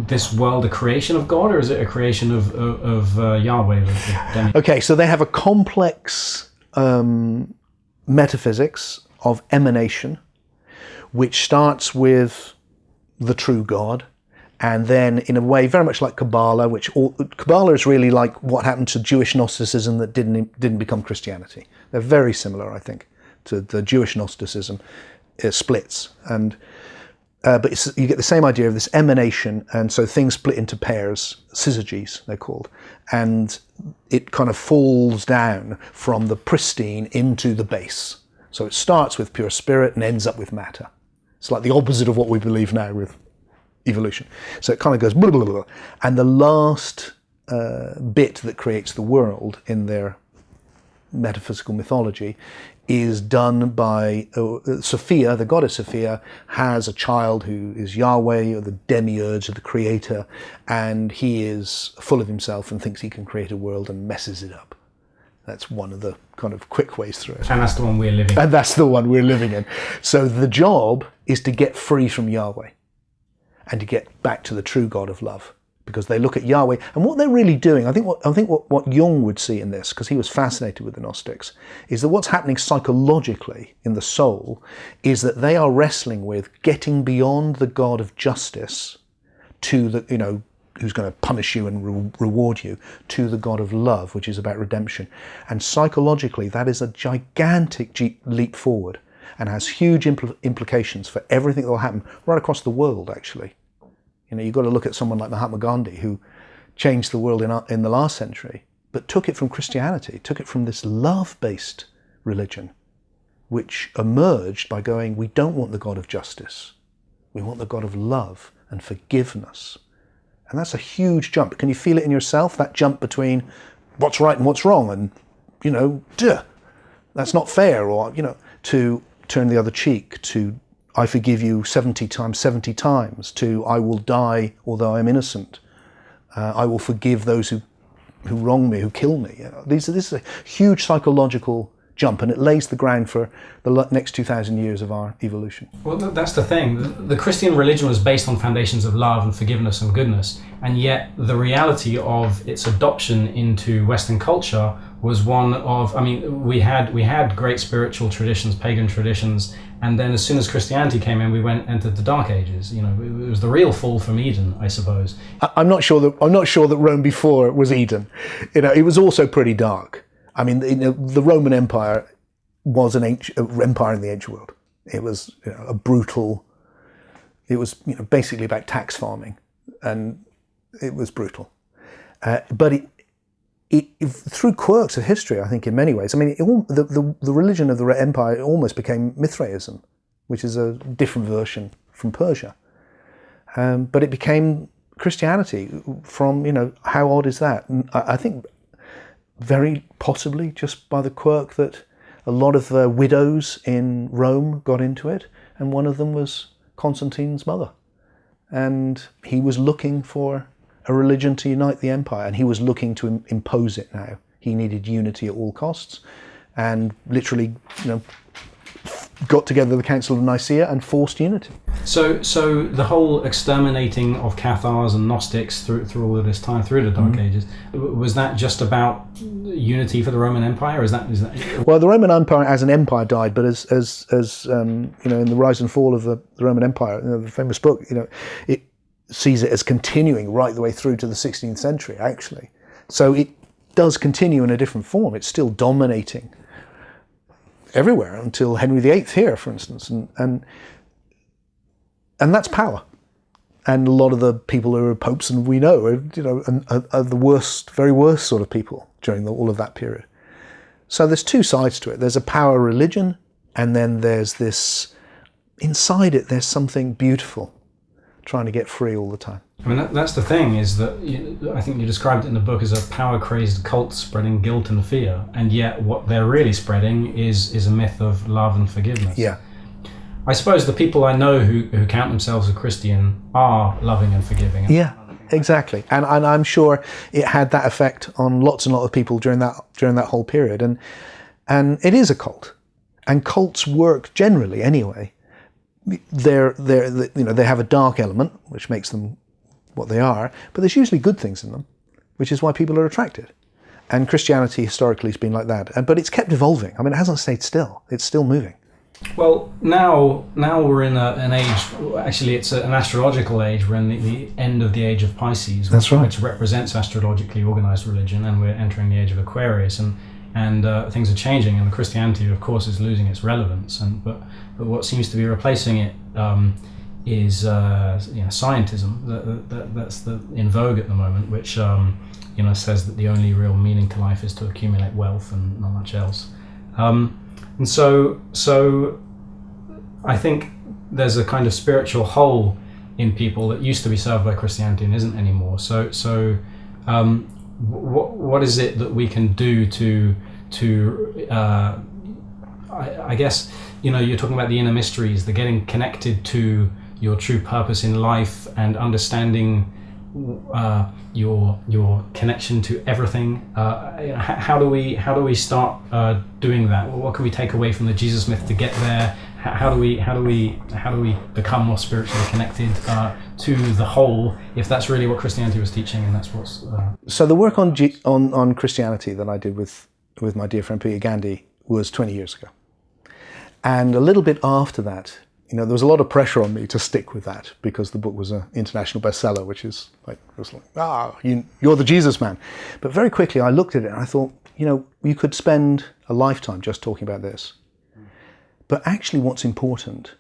this world a creation of God, or is it a creation of Yahweh? Okay, so they have a complex metaphysics of emanation, which starts with the true God, and then in a way very much like Kabbalah, Kabbalah is really like what happened to Jewish Gnosticism that didn't become Christianity. They're very similar, I think, to the Jewish Gnosticism. It splits, but you get the same idea of this emanation, and so things split into pairs, syzygies they're called, and it kind of falls down from the pristine into the base. So it starts with pure spirit and ends up with matter. It's like the opposite of what we believe now with evolution. So it kind of goes blah, blah, blah. And the last bit that creates the world in their metaphysical mythology is done by Sophia, the goddess Sophia, has a child who is Yahweh, or the demiurge, or the creator, and he is full of himself and thinks he can create a world and messes it up. That's one of the kind of quick ways through it. And that's the one we're living in. And that's the one we're living in. So the job is to get free from Yahweh and to get back to the true God of love. Because they look at Yahweh, and what they're really doing, I think what Jung would see in this, because he was fascinated with the Gnostics, is that what's happening psychologically in the soul is that they are wrestling with getting beyond the God of justice to the, who's going to punish you and reward you, to the God of love, which is about redemption. And psychologically, that is a gigantic leap forward and has huge implications for everything that will happen right across the world, actually. You've got to look at someone like Mahatma Gandhi, who changed the world in the last century, but took it from Christianity, took it from this love-based religion, which emerged by going, we don't want the God of justice. We want the God of love and forgiveness. And that's a huge jump. Can you feel it in yourself, that jump between what's right and what's wrong, and, duh, that's not fair, or, to turn the other cheek, to I forgive you 70 times, 70 times, to I will die although I'm innocent. I will forgive those who wrong me, who kill me. This is a huge psychological jump, and it lays the ground for the next 2,000 years of our evolution. Well, that's the thing. The Christian religion was based on foundations of love and forgiveness and goodness, and yet the reality of its adoption into Western culture was one of, we had great spiritual traditions, pagan traditions, and then as soon as Christianity came in, we entered the Dark Ages. It was the real fall from Eden, I suppose. I'm not sure that Rome before was Eden. It was also pretty dark. The Roman Empire was an empire in the ancient world. It was a brutal. It was basically about tax farming, and it was brutal. But it through quirks of history, I think in many ways. The religion of the empire almost became Mithraism, which is a different version from Persia. But it became Christianity from how odd is that? And I think very possibly just by the quirk that a lot of the widows in Rome got into it, and one of them was Constantine's mother. And he was looking for a religion to unite the empire, and he was looking to impose it now. He needed unity at all costs, and literally, got together the Council of Nicaea and forced unity. So the whole exterminating of Cathars and Gnostics through all of this time, through the Dark Ages, was that just about unity for the Roman Empire? Is that? Well, the Roman Empire as an empire died, but as in the Rise and Fall of the Roman Empire, the famous book, it sees it as continuing right the way through to the 16th century, actually. So it does continue in a different form. It's still dominating everywhere until Henry VIII here, for instance, and that's power. And a lot of the people who are popes, and we know, are the worst, very worst sort of people during all of that period. So there's two sides to it. There's a power religion, and then there's this, inside it, there's something beautiful, trying to get free all the time. That's the thing, is that I think you described it in the book as a power-crazed cult spreading guilt and fear, and yet what they're really spreading is a myth of love and forgiveness. Yeah. I suppose the people I know who count themselves a Christian are loving and forgiving. Yeah, exactly. And I'm sure it had that effect on lots and lots of people during that whole period. And it is a cult. And cults work generally anyway. They have a dark element, which makes them what they are, but there's usually good things in them, which is why people are attracted. And Christianity historically has been like that. But it's kept evolving. It hasn't stayed still. It's still moving. Well, now we're in an age, actually it's an astrological age, we're in the end of the age of Pisces, That's right. Which represents astrologically organized religion, and we're entering the age of Aquarius, and things are changing, and Christianity, of course, is losing its relevance, but what seems to be replacing it is scientism. That's in vogue at the moment, which says that the only real meaning to life is to accumulate wealth and not much else. And so I think there's a kind of spiritual hole in people that used to be served by Christianity and isn't anymore. So what is it that we can do to I guess, you're talking about the inner mysteries, the getting connected to your true purpose in life and understanding your connection to everything. How do we start doing that? What can we take away from the Jesus myth to get there? How do we become more spiritually connected to the whole, if that's really what Christianity was teaching, and that's what's. So the work on Christianity that I did with my dear friend Peter Gandhi was 20 years ago, and a little bit after that. There was a lot of pressure on me to stick with that because the book was an international bestseller, which is you're the Jesus man. But very quickly I looked at it and I thought, you could spend a lifetime just talking about this. But actually what's important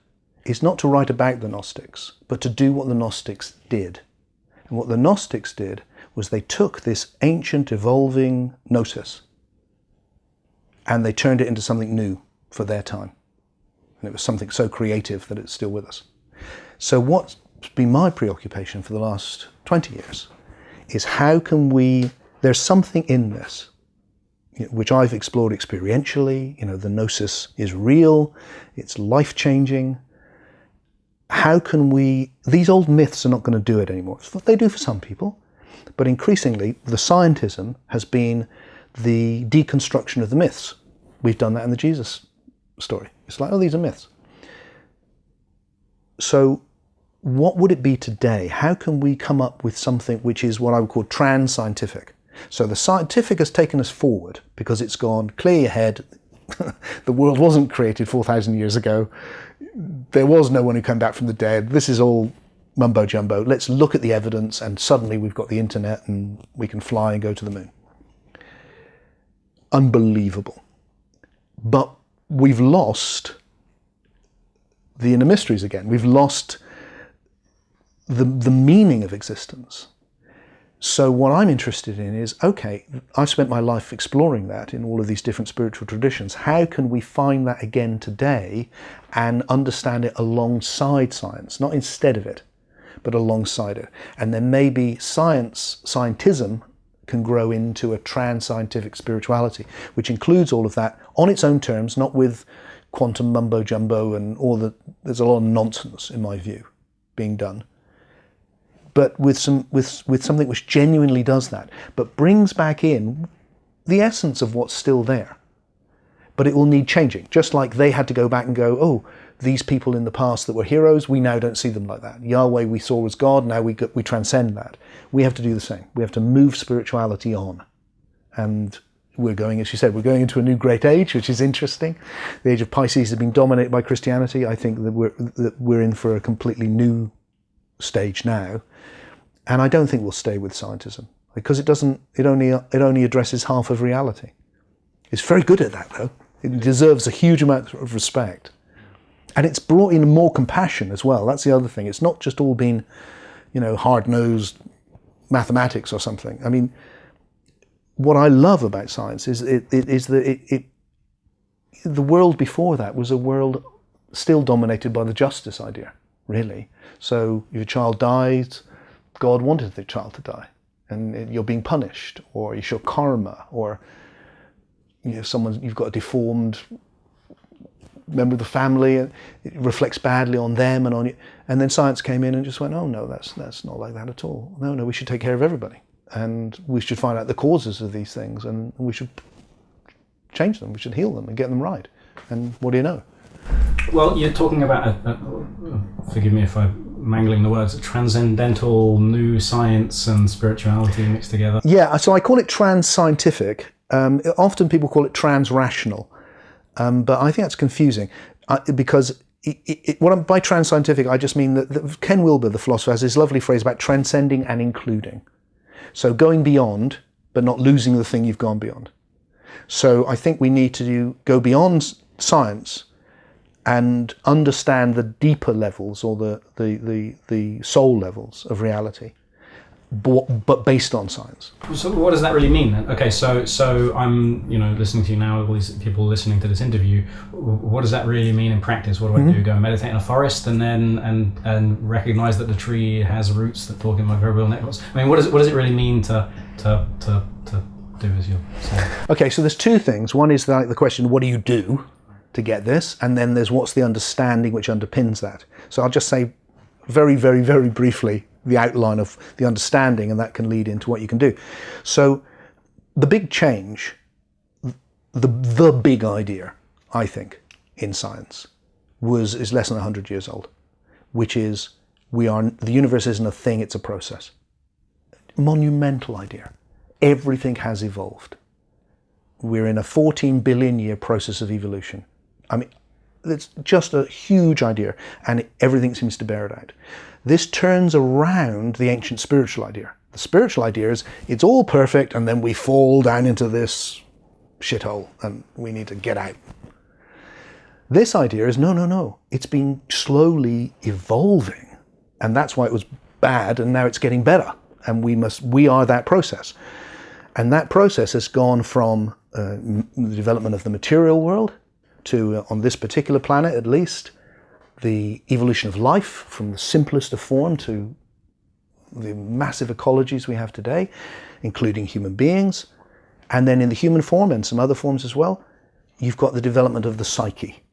is not to write about the Gnostics, but to do what the Gnostics did. And what the Gnostics did was they took this ancient evolving gnosis and they turned it into something new for their time. And it was something so creative that it's still with us. So what's been my preoccupation for the last 20 years is how can we, there's something in this, which I've explored experientially, the gnosis is real, it's life-changing. How can we, these old myths are not going to do it anymore. They do for some people, but increasingly the scientism has been the deconstruction of the myths. We've done that in the Jesus story. It's like, oh, these are myths. So what would it be today? How can we come up with something which is what I would call trans-scientific? So the scientific has taken us forward because it's gone, clear your head, the world wasn't created 4,000 years ago. There was no one who came back from the dead. This is all mumbo jumbo. Let's look at the evidence, and suddenly we've got the internet and we can fly and go to the moon. Unbelievable. But we've lost the inner mysteries again. We've lost the meaning of existence. So what I'm interested in is, okay, I've spent my life exploring that in all of these different spiritual traditions. How can we find that again today and understand it alongside science, not instead of it, but alongside it? And then maybe scientism can grow into a trans-scientific spirituality, which includes all of that on its own terms, not with quantum mumbo jumbo and there's a lot of nonsense, in my view, being done. But with something which genuinely does that, but brings back in the essence of what's still there. But it will need changing, just like they had to go back and go, oh, these people in the past that were heroes, we now don't see them like that. Yahweh we saw as God, now we transcend that. We have to do the same. We have to move spirituality on. And we're going, as you said, we're going into a new great age, which is interesting. The age of Pisces has been dominated by Christianity. I think that we're in for a completely new stage now. And I don't think we'll stay with scientism because it only addresses half of reality. It's very good at that though. It deserves a huge amount of respect. And it's brought in more compassion as well. That's the other thing. It's not just all been, hard-nosed mathematics or something. I mean, what I love about science is that the world before that was a world still dominated by the justice idea, really. So if a child dies, God wanted the child to die, and you're being punished, or it's your karma, or you've got a deformed member of the family, and it reflects badly on them and on you. And then science came in and just went, oh no, that's not like that at all. No, we should take care of everybody, and we should find out the causes of these things, and we should change them. We should heal them and get them right. And what do you know? Well, you're talking about forgive me if I'm mangling the words, transcendental new science and spirituality mixed together. Yeah, so I call it trans-scientific. Often people call it trans-rational, but I think that's confusing because by trans-scientific I just mean that Ken Wilber, the philosopher, has this lovely phrase about transcending and including. So going beyond, but not losing the thing you've gone beyond. So I think we need to go beyond science and understand the deeper levels or the soul levels of reality, but based on science. So what does that really mean then? Okay, so I'm listening to you now, all these people listening to this interview. What does that really mean in practice? What do I do? Go and meditate in a forest and then and recognize that the tree has roots that talk in my verbal networks? I mean, what does it really mean to do as you're saying? Okay, so there's two things. One is the question, what do you do to get this? And then there's what's the understanding which underpins that. So I'll just say very, very, very briefly the outline of the understanding, and that can lead into what you can do. So the big change, the big idea, I think, in science is less than 100 years old, which is the universe isn't a thing, it's a process. Monumental idea. Everything has evolved. We're in a 14 billion year process of evolution. I mean, it's just a huge idea, and everything seems to bear it out. This turns around the ancient spiritual idea. The spiritual idea is it's all perfect, and then we fall down into this shithole, and we need to get out. This idea is no. It's been slowly evolving, and that's why it was bad, and now it's getting better. and we are that process. And that process has gone from the development of the material world to, on this particular planet at least, the evolution of life from the simplest of form to the massive ecologies we have today, including human beings. And then in the human form and some other forms as well, you've got the development of the psyche.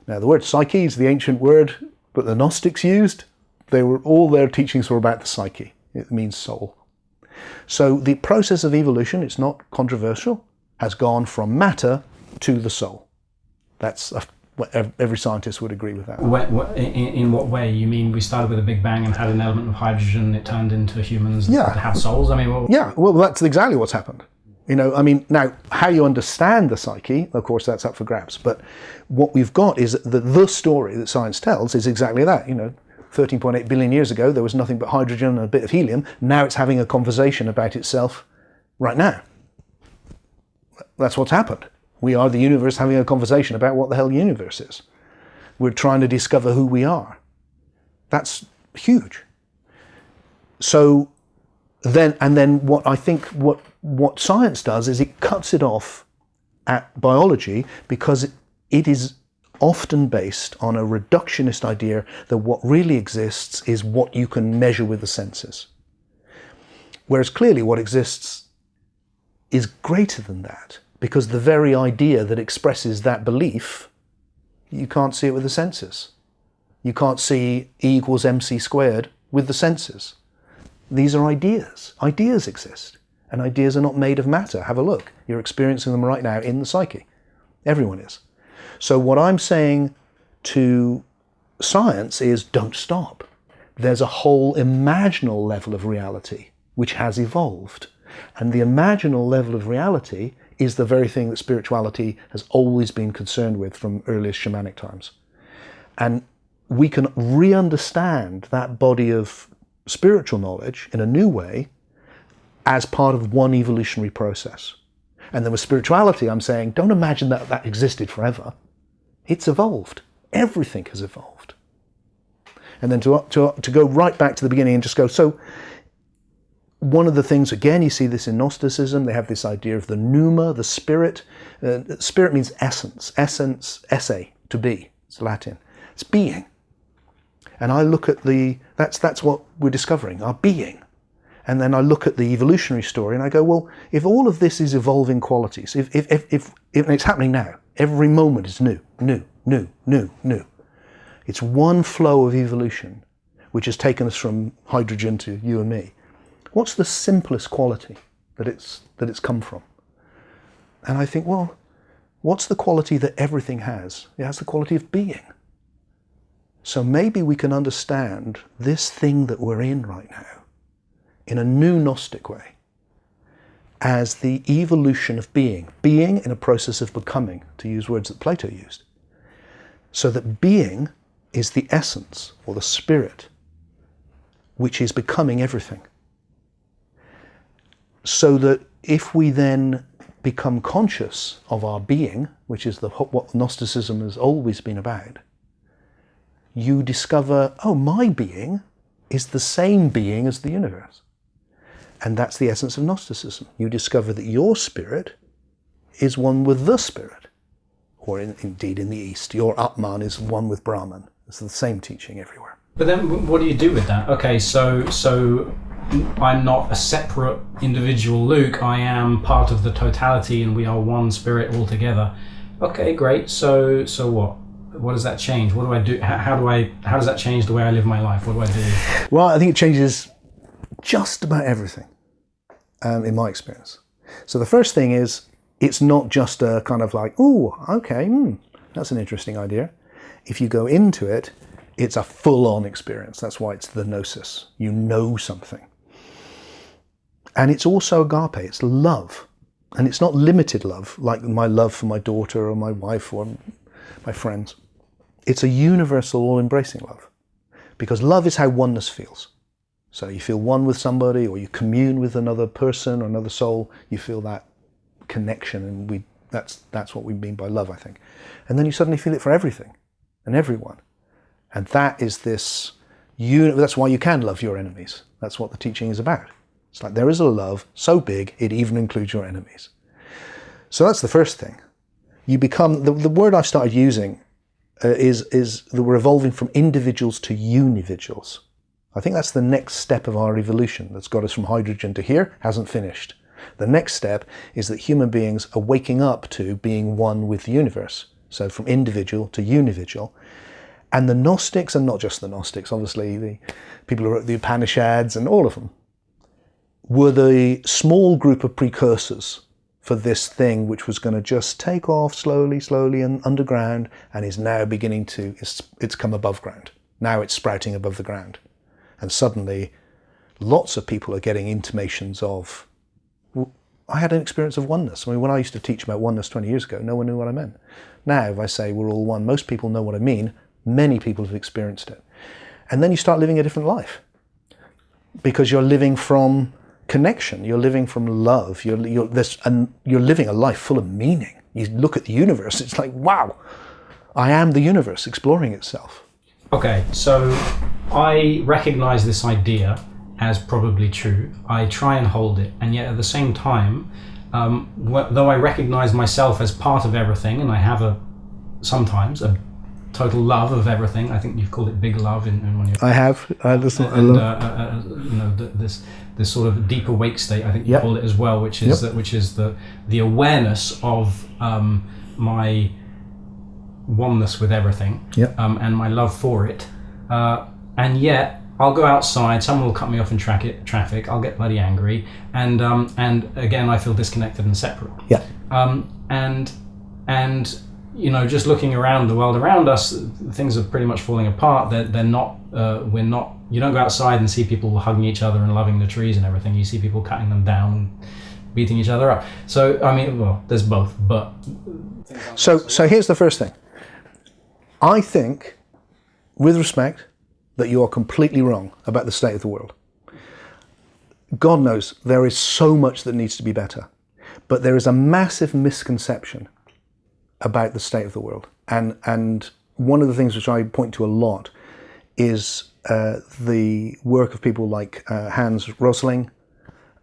Now, the word psyche is the ancient word that the Gnostics used. All their teachings were about the psyche. It means soul. So the process of evolution, it's not controversial, has gone from matter to the soul. That's every scientist would agree with that. In what way? You mean we started with a Big Bang and had an element of hydrogen, it turned into humans that have souls? I mean, yeah, well, that's exactly what's happened. Now, how you understand the psyche, of course, that's up for grabs. But what we've got is that the story that science tells is exactly that. 13.8 billion years ago, there was nothing but hydrogen and a bit of helium. Now it's having a conversation about itself right now. That's what's happened. We are the universe having a conversation about what the hell the universe is. We're trying to discover who we are. That's huge. So then what I think what science does is it cuts it off at biology, because it is often based on a reductionist idea that what really exists is what you can measure with the senses. Whereas clearly what exists is greater than that, because the very idea that expresses that belief, you can't see it with the senses. You can't see E equals mc squared with the senses. These are ideas. Ideas exist, and ideas are not made of matter. Have a look. You're experiencing them right now in the psyche. Everyone is. So what I'm saying to science is, don't stop. There's a whole imaginal level of reality which has evolved. And the imaginal level of reality is the very thing that spirituality has always been concerned with from earliest shamanic times. And we can re-understand that body of spiritual knowledge in a new way as part of one evolutionary process. And then with spirituality, I'm saying, don't imagine that that existed forever. It's evolved. Everything has evolved. And then to go right back to the beginning and just go, so one of the things, again, you see this in Gnosticism, they have this idea of the pneuma, the spirit. Spirit means essence. Essence, esse, to be. It's Latin. It's being. And I look at that's what we're discovering, our being. And then I look at the evolutionary story and I go, well, if all of this is evolving qualities, if it's happening now, every moment is new. It's one flow of evolution which has taken us from hydrogen to you and me. What's the simplest quality that it's come from? And I think, well, what's the quality that everything has? It has the quality of being. So maybe we can understand this thing that we're in right now in a new Gnostic way as the evolution of being in a process of becoming, to use words that Plato used. So that being is the essence or the spirit which is becoming everything. So that if we then become conscious of our being, which is what Gnosticism has always been about, you discover, oh, my being is the same being as the universe. And that's the essence of Gnosticism. You discover that your spirit is one with the spirit. Or indeed in the East, your Atman is one with Brahman. It's the same teaching everywhere. But then what do you do with that? Okay, so I'm not a separate individual Luke, I am part of the totality and we are one spirit altogether. Okay, great, so what? What does that change? What do I do? How does that change the way I live my life? What do I do? Well, I think it changes just about everything, in my experience. So the first thing is, it's not just a kind of like, oh, okay, that's an interesting idea. If you go into it, it's a full-on experience. That's why it's the gnosis. You know something. And it's also agape, it's love. And it's not limited love, like my love for my daughter or my wife or my friends. It's a universal, all-embracing love. Because love is how oneness feels. So you feel one with somebody, or you commune with another person or another soul, you feel that connection, and that's what we mean by love, I think. And then you suddenly feel it for everything and everyone. And that is this That's why you can love your enemies. That's what the teaching is about. It's like there is a love so big it even includes your enemies. So that's the first thing. You become, the word I've started using is that we're evolving from individuals to unividuals. I think that's the next step of our evolution that's got us from hydrogen to here, hasn't finished. The next step is that human beings are waking up to being one with the universe. So from individual to unividual. And the Gnostics, and not just the Gnostics, obviously the people who wrote the Upanishads and all of them, were the small group of precursors for this thing which was going to just take off slowly and underground, and is now beginning to, it's come above ground. Now it's sprouting above the ground. And suddenly lots of people are getting intimations of, I had an experience of oneness. I mean, when I used to teach about oneness 20 years ago, no one knew what I meant. Now, if I say we're all one, most people know what I mean. Many people have experienced it. And then you start living a different life. Because you're living from connection, you're living from love, you're living a life full of meaning. You look at the universe, it's like, wow, I am the universe exploring itself. Okay, so I recognize this idea as probably true. I try and hold it, and yet at the same time, though I recognize myself as part of everything, and I have sometimes a total love of everything. I think you've called it big love in one of your... I have. That's what I love. This sort of deep awake state, I think you called it as well, which is the awareness of my oneness with everything, and my love for it. And yet, I'll go outside, someone will cut me off in traffic, I'll get bloody angry, and again, I feel disconnected and separate. Yeah. And you know, just looking around the world around us, things are pretty much falling apart. They're not, we're not, you don't go outside and see people hugging each other and loving the trees and everything. You see people cutting them down and beating each other up. So, I mean, well, there's both, but... So here's the first thing. I think, with respect, that you are completely wrong about the state of the world. God knows there is so much that needs to be better, but there is a massive misconception about the state of the world. And one of the things which I point to a lot is the work of people like Hans Rosling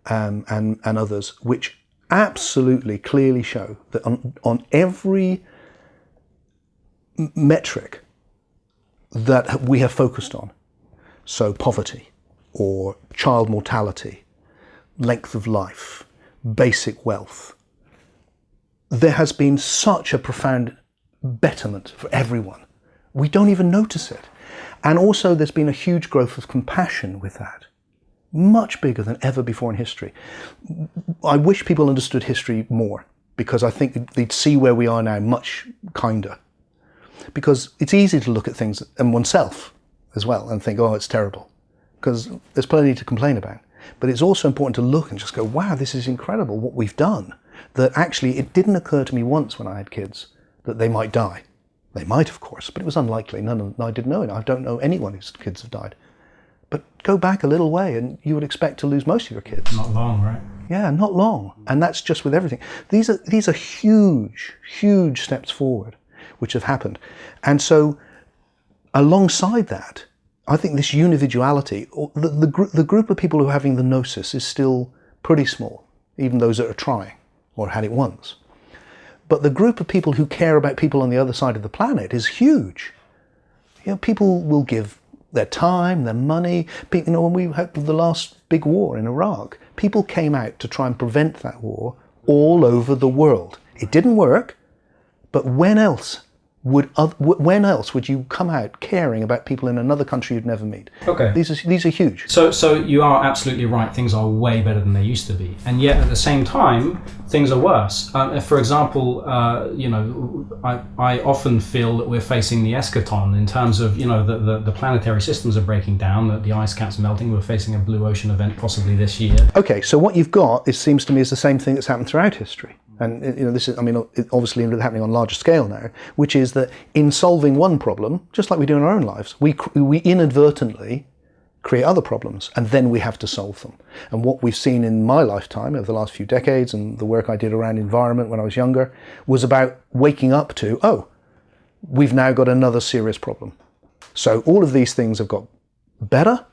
and others, which absolutely clearly show that on every metric that we have focused on, so poverty or child mortality, length of life, basic wealth, there has been such a profound betterment for everyone. We don't even notice it. And also there's been a huge growth of compassion with that, much bigger than ever before in history. I wish people understood history more, because I think they'd see where we are now much kinder. Because it's easy to look at things and oneself as well and think, oh, it's terrible, because there's plenty to complain about. But it's also important to look and just go, wow, this is incredible what we've done. That actually it didn't occur to me once when I had kids that they might die. They might, of course, but it was unlikely. I didn't know it. I don't know anyone whose kids have died. But go back a little way and you would expect to lose most of your kids. Not long, right? Yeah, not long. And that's just with everything. These are huge, huge steps forward which have happened. And so alongside that, I think this unividuality, or the group of people who are having the gnosis is still pretty small, even those that are trying or had it once. But the group of people who care about people on the other side of the planet is huge. You know, people will give their time, their money. People, you know, when we had the last big war in Iraq, people came out to try and prevent that war all over the world. It didn't work, but when else would you come out caring about people in another country you'd never meet? Okay. These are huge. So you are absolutely right. Things are way better than they used to be, and yet at the same time, things are worse. For example, you know, I often feel that we're facing the eschaton in terms of, you know, the planetary systems are breaking down, that the ice caps melting. We're facing a blue ocean event possibly this year. Okay, so what you've got, it seems to me, is the same thing that's happened throughout history. And you know, this is, I mean, obviously happening on a larger scale now, which is that in solving one problem, just like we do in our own lives, we inadvertently create other problems, and then we have to solve them. And what we've seen in my lifetime over the last few decades, and the work I did around environment when I was younger, was about waking up to, oh, we've now got another serious problem. So all of these things have got better,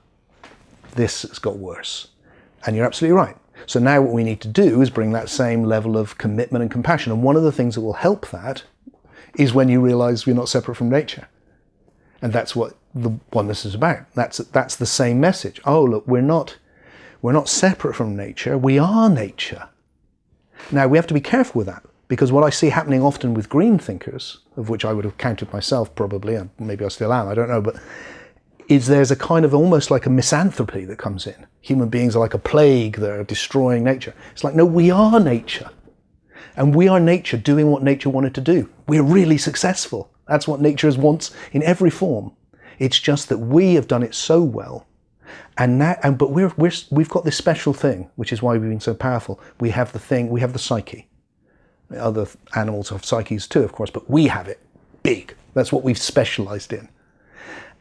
this has got worse. And you're absolutely right. So now what we need to do is bring that same level of commitment and compassion. And one of the things that will help that is when you realize we're not separate from nature. And that's what the oneness is about. That's the same message. Oh, look, we're not separate from nature. We are nature. Now, we have to be careful with that, because what I see happening often with green thinkers, of which I would have counted myself probably, and maybe I still am, I don't know, but is there's a kind of almost like a misanthropy that comes in. Human beings are like a plague that are destroying nature. It's like, no, we are nature. And we are nature doing what nature wanted to do. We're really successful. That's what nature wants in every form. It's just that we have done it so well. But we've got this special thing, which is why we've been so powerful. We have the psyche. Other animals have psyches too, of course, but we have it big. That's what we've specialized in.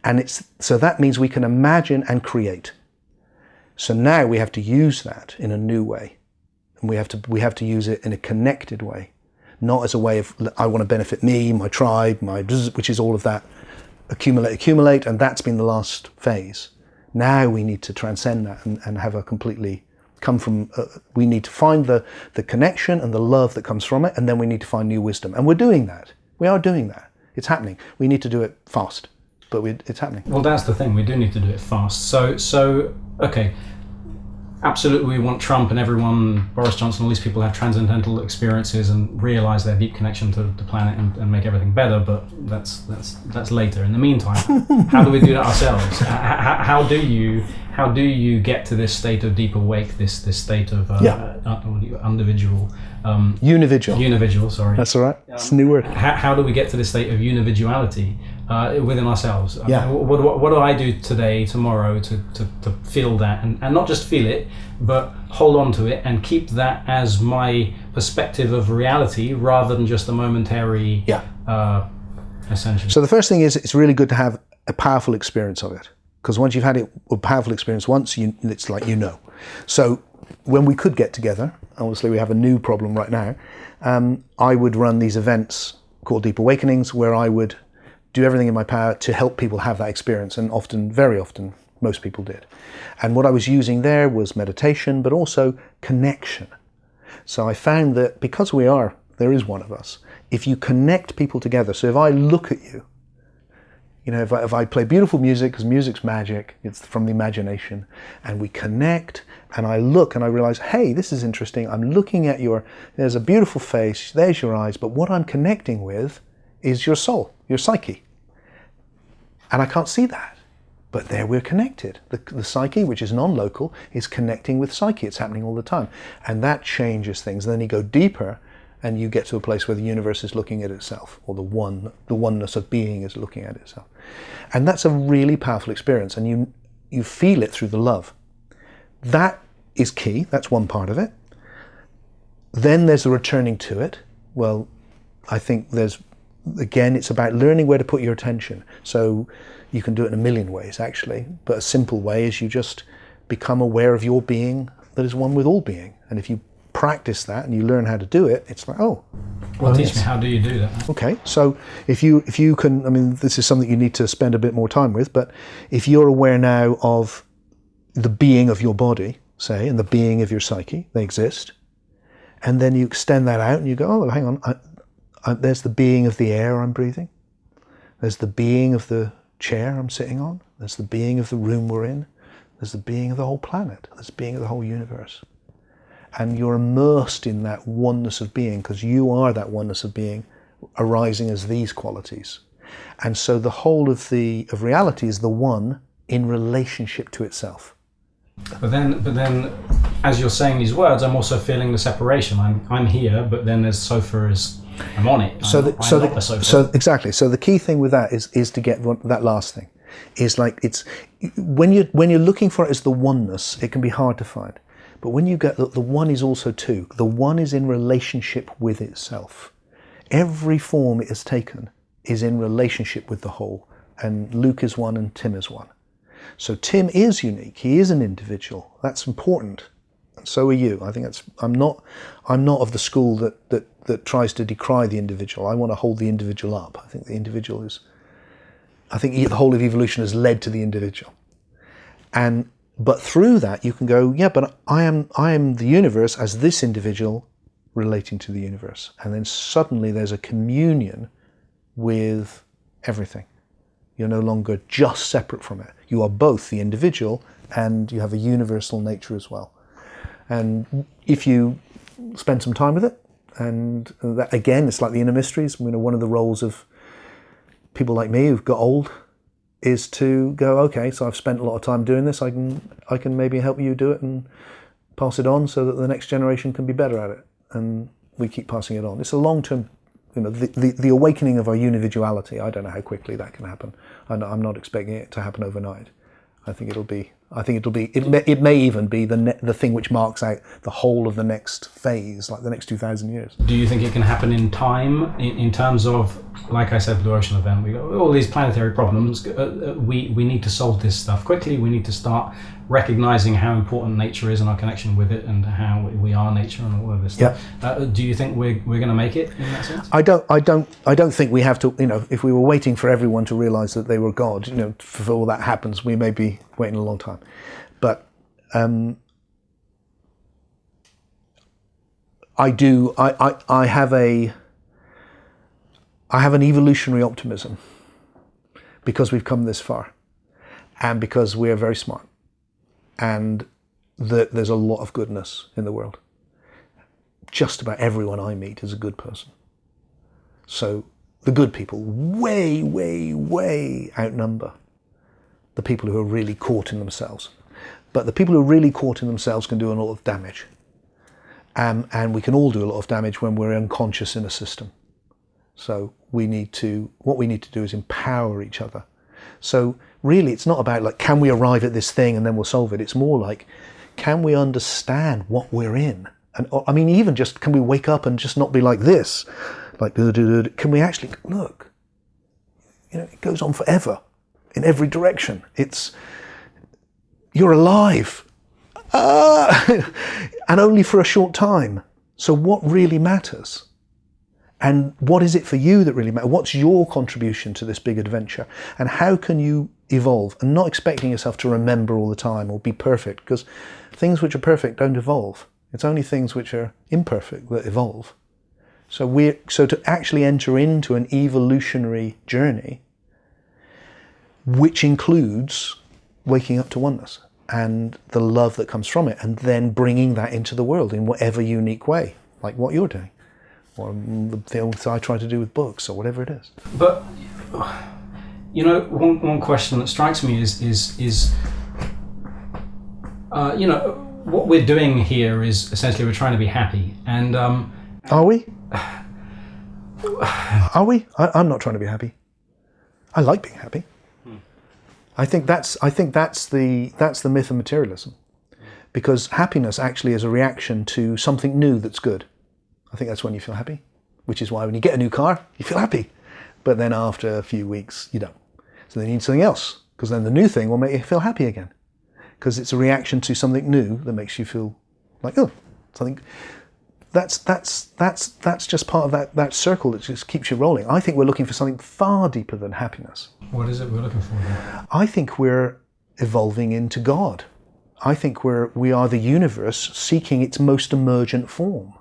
And so that means we can imagine and create. So now we have to use that in a new way. And we have to use it in a connected way, not as a way of, I want to benefit me, my tribe, which is all of that, accumulate, and that's been the last phase. Now we need to transcend that and have a completely come from, we need to find the connection and the love that comes from it, and then we need to find new wisdom. And we're doing that. We are doing that. It's happening. We need to do it fast, but it's happening. Well, that's the thing. We do need to do it fast. So okay. Absolutely, we want Trump and everyone, Boris Johnson, all these people have transcendental experiences and realize their deep connection to the planet and make everything better. But that's later. In the meantime, how do we do that ourselves? How do you get to this state of deep awake, this state of individual? Unividual, sorry. That's all right. It's a new word. How do we get to this state of unividuality within ourselves? What do I do today, tomorrow, to feel that, and not just feel it, but hold on to it and keep that as my perspective of reality rather than just a momentary ascension? So the first thing is, it's really good to have a powerful experience of it, because once you've had a powerful experience once, it's like So when we could get together, obviously we have a new problem right now, I would run these events called Deep Awakenings, where I would do everything in my power to help people have that experience, and very often, most people did. And what I was using there was meditation, but also connection. So I found that because there is one of us, if you connect people together, so if I look at you, if I play beautiful music, because music's magic, it's from the imagination, and we connect, and I look and I realize, hey, this is interesting. I'm looking at there's a beautiful face, there's your eyes, but what I'm connecting with is your soul, your psyche. And I can't see that, but there we're connected. The psyche, which is non-local, is connecting with psyche. It's happening all the time. And that changes things. And then you go deeper, and you get to a place where the universe is looking at itself, or the oneness of being is looking at itself. And that's a really powerful experience, and you feel it through the love. That is key. That's one part of it. Then there's the returning to it. Well, I think it's about learning where to put your attention. So you can do it in a million ways, actually, but a simple way is you just become aware of your being that is one with all being. And if you practice that and you learn how to do it, it's like, teach me, how do you do that? Okay, so if you can, this is something you need to spend a bit more time with, but if you're aware now of the being of your body, say, and the being of your psyche, they exist, and then you extend that out and you go, oh, hang on, there's the being of the air I'm breathing, there's the being of the chair I'm sitting on, there's the being of the room we're in, there's the being of the whole planet, there's the being of the whole universe. And you're immersed in that oneness of being, because you are that oneness of being arising as these qualities. And so the whole of reality is the one in relationship to itself. But then, as you're saying these words, I'm also feeling the separation. I'm here, but then there's sofa I'm on it. I'm not the sofa. So exactly. So the key thing with that is to get that last thing. Is like it's when you're looking for it as the oneness, it can be hard to find. But when you get the one is also two. The one is in relationship with itself. Every form it has taken is in relationship with the whole. And Luke is one and Tim is one. So Tim is unique. He is an individual. That's important. And so are you. I think I'm not of the school that tries to decry the individual. I want to hold the individual up. I think the whole of evolution has led to the individual. But through that you can go, yeah, but I am the universe as this individual relating to the universe. And then suddenly there's a communion with everything. You're no longer just separate from it. You are both the individual and you have a universal nature as well. And if you spend some time with it, and that, again, it's like the inner mysteries. One of the roles of people like me who've got old is to go, okay, so I've spent a lot of time doing this. I can maybe help you do it and pass it on so that the next generation can be better at it. And we keep passing it on. It's a long-term, the awakening of our unividuality. I don't know how quickly that can happen. I'm not expecting it to happen overnight. I think it may even be the thing which marks out the whole of the next phase, like the next 2,000 years. Do you think it can happen in time, in terms of, like I said, Blue Ocean event, we got all these planetary problems, we need to solve this stuff quickly, we need to start recognizing how important nature is and our connection with it and how we are nature and all of this stuff. Do you think we're going to make it in that sense? I don't think we have to, if we were waiting for everyone to realize that they were God, before that happens, we may be waiting a long time. But I have an evolutionary optimism because we've come this far and because we're very smart and that there's a lot of goodness in the world. Just about everyone I meet is a good person. So the good people way, way, way outnumber the people who are really caught in themselves. But the people who are really caught in themselves can do a lot of damage. And we can all do a lot of damage when we're unconscious in a system. So what we need to do is empower each other. So really it's not about like, can we arrive at this thing and then we'll solve it? It's more like, can we understand what we're in? And I mean, even just, can we wake up and just not be like this? Like, can we actually, look, it goes on forever in every direction. You're alive. And only for a short time. So what really matters? And what is it for you that really matters? What's your contribution to this big adventure? And how can you evolve? And not expecting yourself to remember all the time or be perfect, because things which are perfect don't evolve. It's only things which are imperfect that evolve. So to actually enter into an evolutionary journey, which includes waking up to oneness and the love that comes from it, and then bringing that into the world in whatever unique way, like what you're doing, or the things I try to do with books, or whatever it is. But one question that strikes me is what we're doing here is essentially we're trying to be happy, and are we? Are we? I'm not trying to be happy. I like being happy. I think that's the myth of materialism, because happiness actually is a reaction to something new that's good. I think that's when you feel happy, which is why when you get a new car, you feel happy, but then after a few weeks you don't. So then you need something else, because then the new thing will make you feel happy again, because it's a reaction to something new that makes you feel like, oh, something. That's just part of that circle that just keeps you rolling. I think we're looking for something far deeper than happiness. What is it we're looking for then? I think we're evolving into God. I think we are the universe seeking its most emergent form.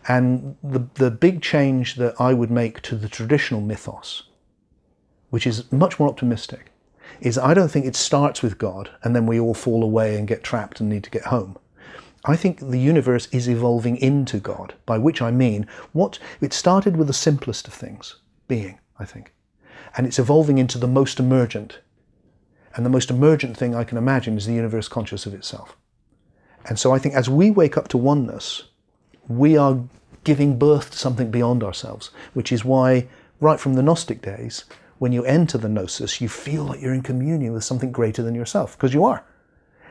And the big change that I would make to the traditional mythos, which is much more optimistic, is I don't think it starts with God and then we all fall away and get trapped and need to get home. I think the universe is evolving into God, by which I mean it started with the simplest of things, being, I think. And it's evolving into the most emergent. And the most emergent thing I can imagine is the universe conscious of itself. And so I think as we wake up to oneness, we are giving birth to something beyond ourselves, which is why, right from the Gnostic days, when you enter the Gnosis, you feel like you're in communion with something greater than yourself, because you are.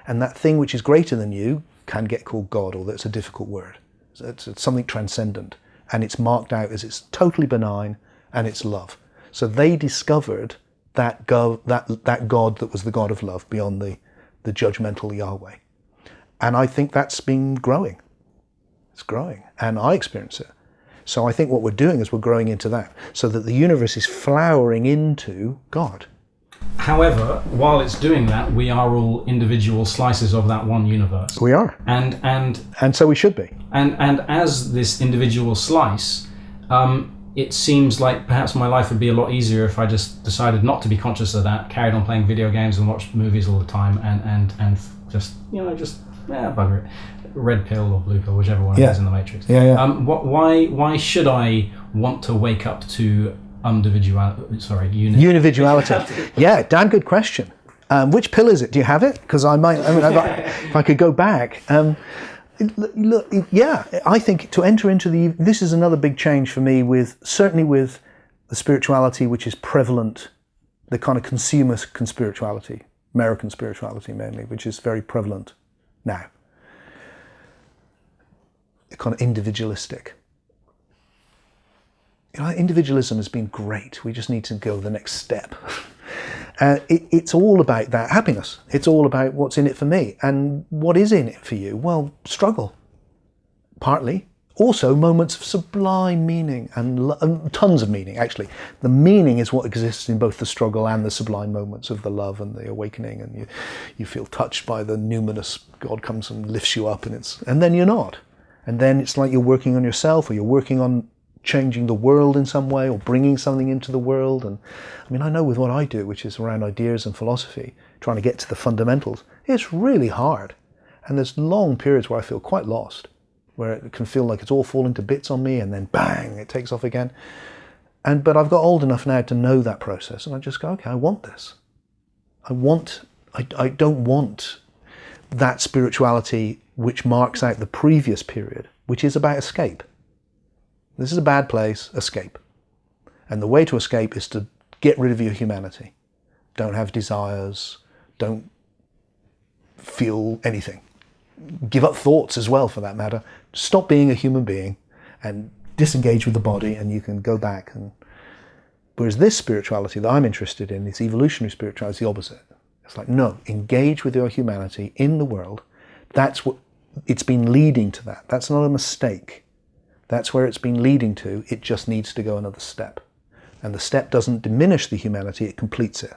And that thing which is greater than you can get called God, or that's a difficult word. It's something transcendent, and it's marked out as it's totally benign, and it's love. So they discovered that God that was the God of love beyond the judgmental Yahweh. And I think that's been growing. It's growing, and I experience it. So I think what we're doing is we're growing into that, so that the universe is flowering into God. However, while it's doing that, we are all individual slices of that one universe. We are. And so we should be. And as this individual slice, it seems like perhaps my life would be a lot easier if I just decided not to be conscious of that, carried on playing video games and watched movies all the time, and just bugger it. Red pill or blue pill, whichever one it is in the Matrix. Why should I want to wake up to Unividuality. Yeah, damn good question. Which pill is it? Do you have it? Because if I could go back. I think to enter into this is another big change for me, certainly with the spirituality which is prevalent, the kind of consumer spirituality, American spirituality mainly, which is very prevalent now. Kind of individualistic. Individualism has been great. We just need to go the next step. It's all about that happiness. It's all about what's in it for me. And what is in it for you? Well, struggle, partly. Also, moments of sublime meaning and tons of meaning, actually. The meaning is what exists in both the struggle and the sublime moments of the love and the awakening. And you feel touched by the numinous, God comes and lifts you up, and then you're not. And then it's like you're working on yourself, or you're working on changing the world in some way, or bringing something into the world. And I know with what I do, which is around ideas and philosophy, trying to get to the fundamentals, it's really hard. And there's long periods where I feel quite lost, where it can feel like it's all falling to bits on me, and then bang, it takes off again. But I've got old enough now to know that process, and I just go, okay, I want this. I don't want that spirituality which marks out the previous period, which is about escape. This is a bad place, escape. And the way to escape is to get rid of your humanity. Don't have desires, don't feel anything. Give up thoughts as well, for that matter. Stop being a human being and disengage with the body, and you can go back. Whereas this spirituality that I'm interested in, this evolutionary spirituality, is the opposite. It's like, no, engage with your humanity in the world. That's what it's been leading to that. That's not a mistake. That's where it's been leading to. It just needs to go another step. And the step doesn't diminish the humanity, it completes it.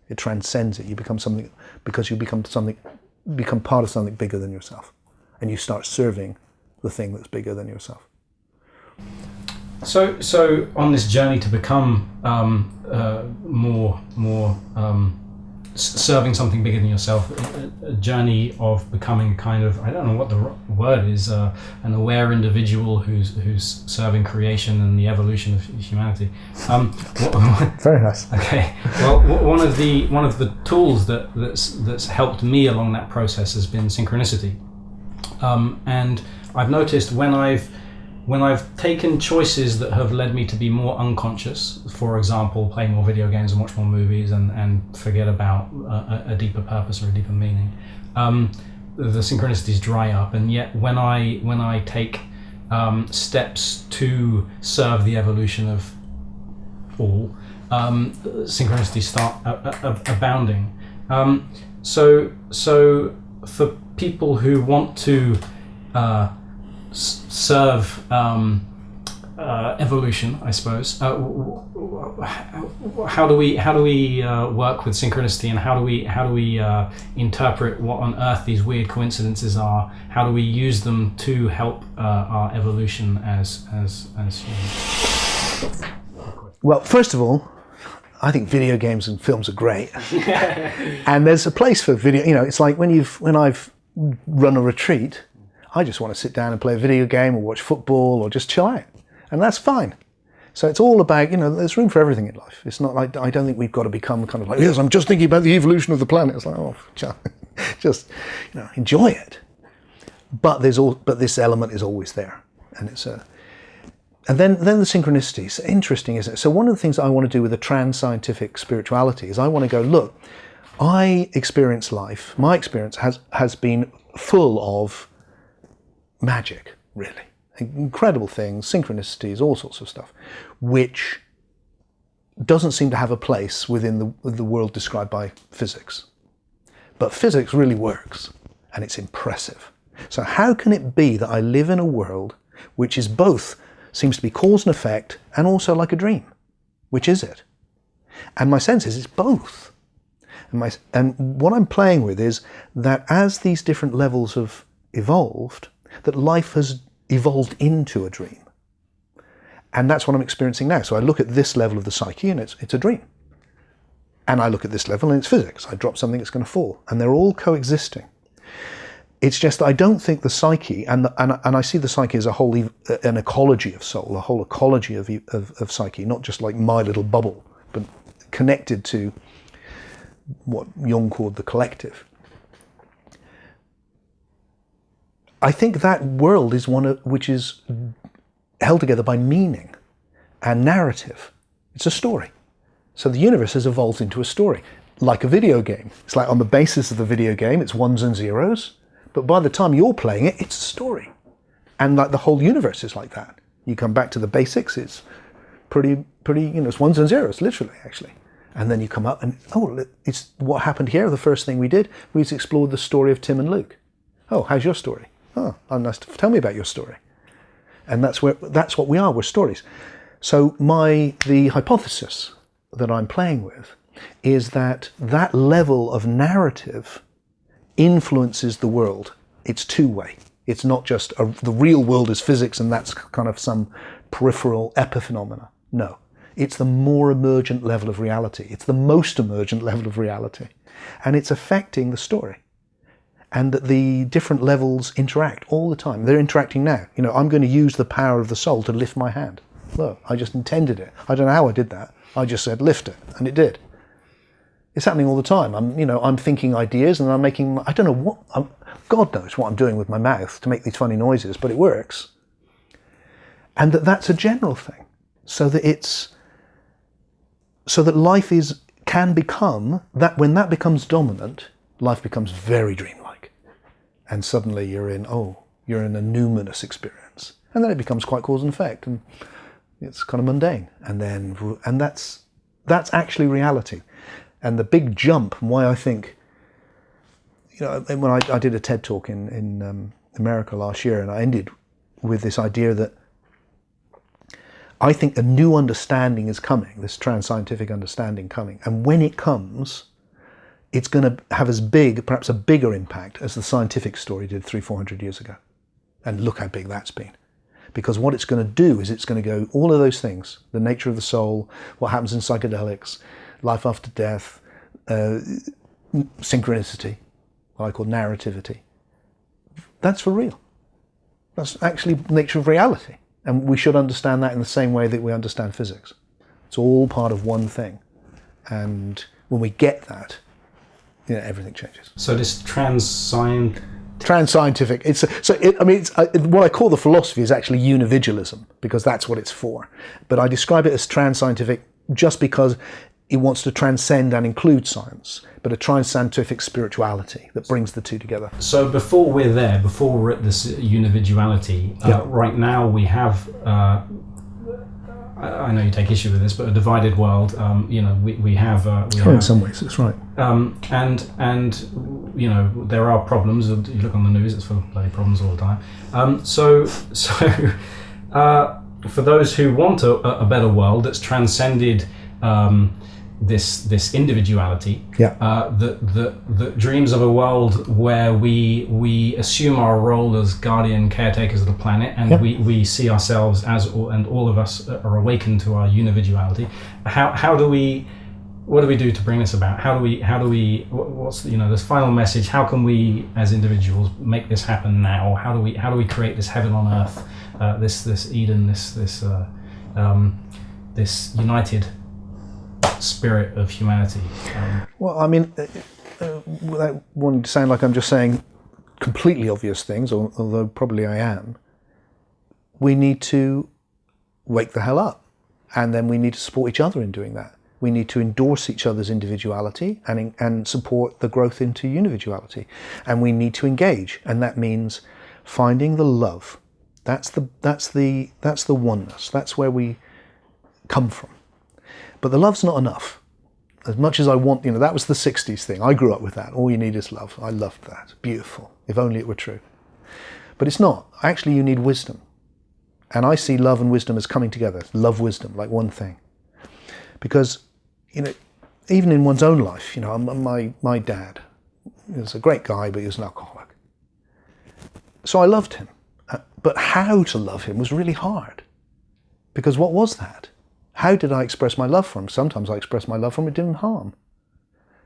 It transcends it. You become something, because you become part of something bigger than yourself. And you start serving the thing that's bigger than yourself. So on this journey to become more serving something bigger than yourself, a journey of becoming kind of, I don't know what the word is, an aware individual who's serving creation and the evolution of humanity. Very nice. Okay. Well, one of the tools that's helped me along that process has been synchronicity, and I've noticed when I've taken choices that have led me to be more unconscious, for example, play more video games and watch more movies and forget about a deeper purpose or a deeper meaning, the synchronicities dry up. And yet when I take steps to serve the evolution of all, synchronicities start abounding. So for people who want to serve evolution, I suppose. How do we work with synchronicity, and how do we interpret what on earth these weird coincidences are? How do we use them to help our evolution as humans? Well, first of all, I think video games and films are great, and there's a place for video. It's like when I've run a retreat, I just want to sit down and play a video game or watch football or just chill out. And that's fine. So it's all about, there's room for everything in life. It's not like, I don't think we've got to become kind of like, yes, I'm just thinking about the evolution of the planet. It's like, oh, just, enjoy it. But this element is always there. And then the synchronicity. It's interesting, isn't it? So one of the things I want to do with the trans-scientific spirituality is I want to go, look, I experience life. My experience has been full of magic, really. Incredible things, synchronicities, all sorts of stuff, which doesn't seem to have a place within the world described by physics. But physics really works, and it's impressive. So how can it be that I live in a world which is both, seems to be cause and effect, and also like a dream? Which is it? And my sense is it's both. And what I'm playing with is that as these different levels have evolved, that life has evolved into a dream. And that's what I'm experiencing now. So I look at this level of the psyche and it's a dream. And I look at this level and it's physics. I drop something, it's going to fall. And they're all coexisting. It's just that I don't think the psyche, and I see the psyche as a whole, an ecology of soul, a whole ecology of psyche, not just like my little bubble, but connected to what Jung called the collective. I think that world is one which is held together by meaning and narrative. It's a story. So the universe has evolved into a story, like a video game. It's like on the basis of the video game, it's ones and zeros. But by the time you're playing it, it's a story. And like the whole universe is like that. You come back to the basics, it's pretty, it's ones and zeros, literally, actually. And then you come up and, it's what happened here. The first thing we did was explored the story of Tim and Luke. Oh, how's your story? Oh, nice. Tell me about your story. And that's what we are, we're stories. So the hypothesis that I'm playing with is that level of narrative influences the world. It's two-way. It's not just the real world is physics and that's kind of some peripheral epiphenomena. No, it's the more emergent level of reality. It's the most emergent level of reality. And it's affecting the story. And that the different levels interact all the time. They're interacting now. I'm going to use the power of the soul to lift my hand. Look, I just intended it. I don't know how I did that. I just said lift it, and it did. It's happening all the time. I'm thinking ideas and I'm making, I don't know what, God knows what I'm doing with my mouth to make these funny noises, but it works. And that's a general thing. So that life can become, that when that becomes dominant, life becomes very dreamlike. And suddenly you're in a numinous experience. And then it becomes quite cause and effect. And it's kind of mundane. And that's actually reality. And the big jump, and why I think, when I did a TED talk in America last year, and I ended with this idea that I think a new understanding is coming, this trans-scientific understanding coming. And when it comes, it's going to have as big, perhaps a bigger impact as the scientific story did 300-400 years ago. And look how big that's been. Because what it's going to do is it's going to go, all of those things, the nature of the soul, what happens in psychedelics, life after death, synchronicity, what I call narrativity. That's for real. That's actually the nature of reality. And we should understand that in the same way that we understand physics. It's all part of one thing. And when we get that, everything changes. So this trans-scientific, what I call the philosophy is actually unividualism, because that's what it's for. But I describe it as trans-scientific just because it wants to transcend and include science, but a trans-scientific spirituality that brings the two together. So before we're at this unividuality, right now we have, I know you take issue with this, but a divided world, we have... in some ways, that's right. And there are problems. You look on the news, it's full of bloody problems all the time. So for those who want a better world that's transcended this individuality, that dreams of a world where we assume our role as guardian caretakers of the planet, and we see ourselves and all of us are awakened to our unividuality. What do we do to bring this about? What's this final message? How can we as individuals make this happen now? How do we create this heaven on earth, this Eden, this united spirit of humanity? Without wanting to sound like I'm just saying completely obvious things, although probably I am, we need to wake the hell up, and then we need to support each other in doing that. We need to endorse each other's individuality and support the growth into unividuality, and we need to engage, and that means finding the love. That's the oneness. That's where we come from. But the love's not enough. As much as I want, that was the 60s thing. I grew up with that. All you need is love. I loved that. Beautiful. If only it were true. But it's not. Actually, you need wisdom. And I see love and wisdom as coming together. Love, wisdom, like one thing. Because, even in one's own life, my dad was a great guy, but he was an alcoholic. So I loved him. But how to love him was really hard. Because what was that? How did I express my love for him? Sometimes I expressed my love for him, it didn't harm.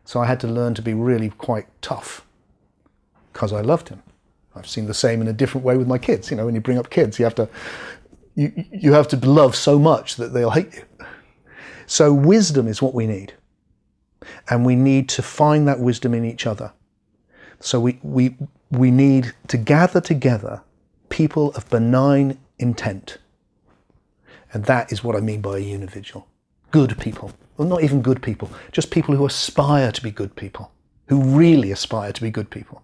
So I had to learn to be really quite tough because I loved him. I've seen the same in a different way with my kids. When you bring up kids, you have to love so much that they'll hate you. So wisdom is what we need. And we need to find that wisdom in each other. So we need to gather together people of benign intent. And that is what I mean by a unividual. Good people. Well, not even good people, just people who aspire to be good people, who really aspire to be good people.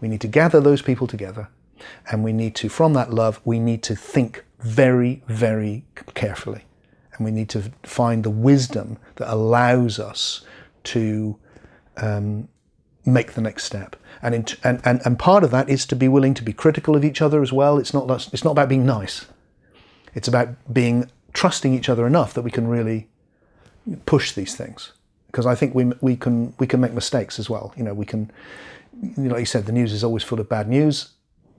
We need to gather those people together, and we need to, from that love, we need to think very, very carefully. And we need to find the wisdom that allows us to make the next step. And part of that is to be willing to be critical of each other as well. It's not about being nice. It's about trusting each other enough that we can really push these things. Because I think we can make mistakes as well. We can, like you said, the news is always full of bad news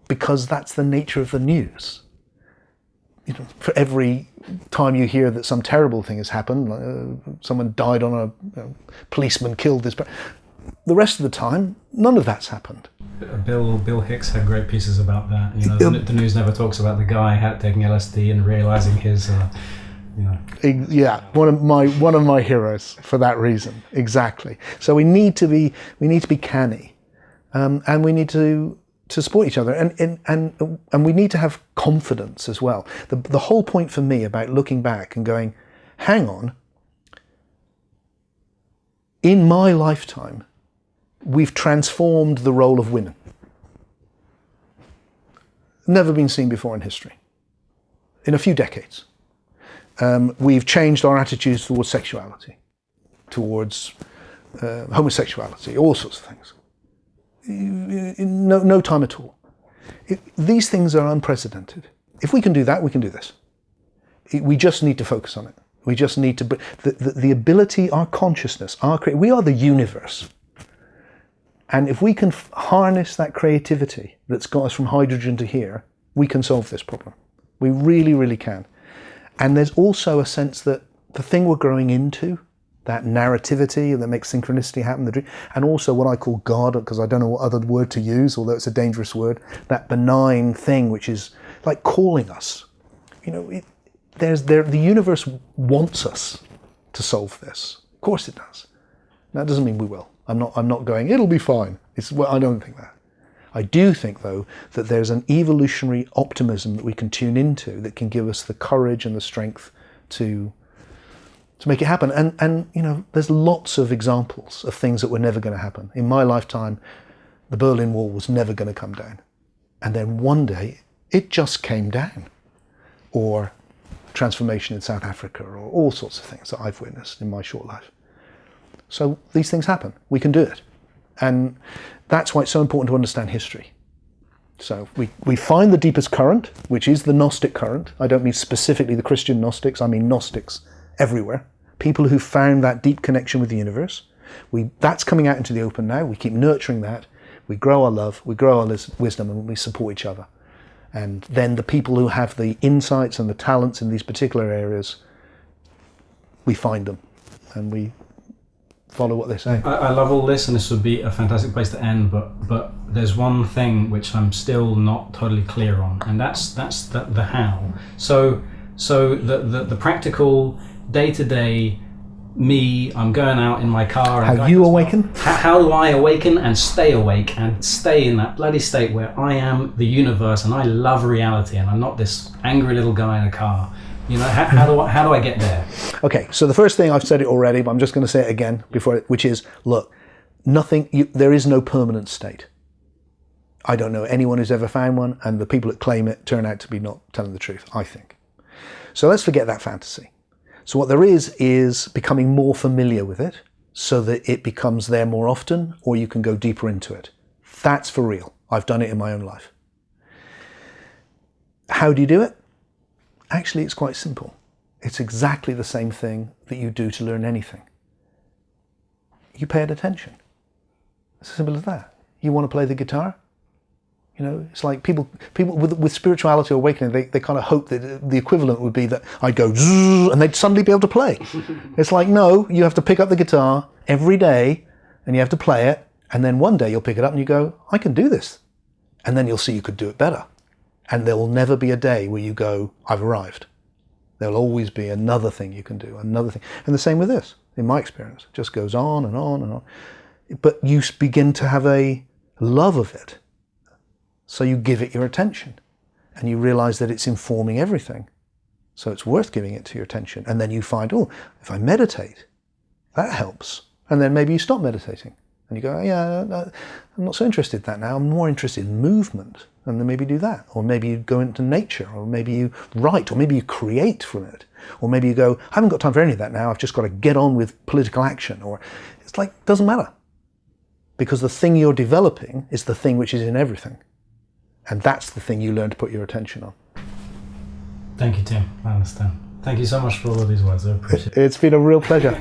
because that's the nature of the news. For every time you hear that some terrible thing has happened, someone died on a policeman killed this, the rest of the time, none of that's happened. Bill Hicks had great pieces about that. The news never talks about the guy taking LSD and realizing his, Yeah, one of my heroes for that reason. Exactly. So we need to be canny, and we need to support each other, and we need to have confidence as well. The whole point for me about looking back and going, hang on, in my lifetime, we've transformed the role of women. Never been seen before in history. In a few decades. We've changed our attitudes towards sexuality, towards homosexuality, all sorts of things. In no time at all. These things are unprecedented. If we can do that, we can do this. We just need to focus on it. We just need to, the ability, our consciousness, we are the universe. And if we can harness that creativity that's got us from hydrogen to here, we can solve this problem. We really, really can. And there's also a sense that the thing we're growing into, that narrativity that makes synchronicity happen, the dream, and also what I call God, because I don't know what other word to use, although it's a dangerous word, that benign thing which is like calling us. The universe wants us to solve this. Of course it does. That doesn't mean we will. I'm not going, it'll be fine. I don't think that. I do think, though, that there's an evolutionary optimism that we can tune into that can give us the courage and the strength to make it happen. And there's lots of examples of things that were never going to happen. In my lifetime, the Berlin Wall was never going to come down. And then one day, it just came down. Or transformation in South Africa, or all sorts of things that I've witnessed in my short life. So these things happen. We can do it. And that's why it's so important to understand history. So we find the deepest current, which is the Gnostic current. I don't mean specifically the Christian Gnostics, I mean Gnostics everywhere. People who found that deep connection with the universe. That's coming out into the open now. We keep nurturing that. We grow our love, we grow our wisdom, and we support each other. And then the people who have the insights and the talents in these particular areas, we find them and we follow what they say. I love all this, and this would be a fantastic place to end, but there's one thing which I'm still not totally clear on, and that's the how. So the practical day-to-day me, I'm going out in my car. How you awaken? How do I awaken and stay awake and stay in that bloody state where I am the universe and I love reality and I'm not this angry little guy in a car? How do I get there? Okay, so the first thing, I've said it already, but I'm just going to say it again which is, look, there is no permanent state. I don't know anyone who's ever found one, and the people that claim it turn out to be not telling the truth, I think. So let's forget that fantasy. So what there is becoming more familiar with it so that it becomes there more often, or you can go deeper into it. That's for real. I've done it in my own life. How do you do it? Actually, it's quite simple. It's exactly the same thing that you do to learn anything. you pay it attention. It's as simple as that. You want to play the guitar? You know, it's like people with spirituality or awakening, they kind of hope that the equivalent would be that I'd go zzz, and they'd suddenly be able to play. It's like, no, you have to pick up the guitar every day and you have to play it, and then one day you'll pick it up and you go, I can do this. And then you'll see you could do it better. And there will never be a day where you go, I've arrived. There'll always be another thing you can do, another thing. And the same with this, in my experience. It just goes on and on and on. But you begin to have a love of it. So you give it your attention. And you realize that it's informing everything. So it's worth giving it to your attention. And then you find, oh, if I meditate, that helps. And then maybe you stop meditating. And you go, yeah, I'm not so interested in that now. I'm more interested in movement. And then maybe do that. Or maybe you go into nature. Or maybe you write. Or maybe you create from it. Or maybe you go, I haven't got time for any of that now. I've just got to get on with political action. Or it's like, it doesn't matter. Because the thing you're developing is the thing which is in everything. And that's the thing you learn to put your attention on. Thank you, Tim. I understand. Thank you so much for all of these words. I appreciate it. It's been a real pleasure.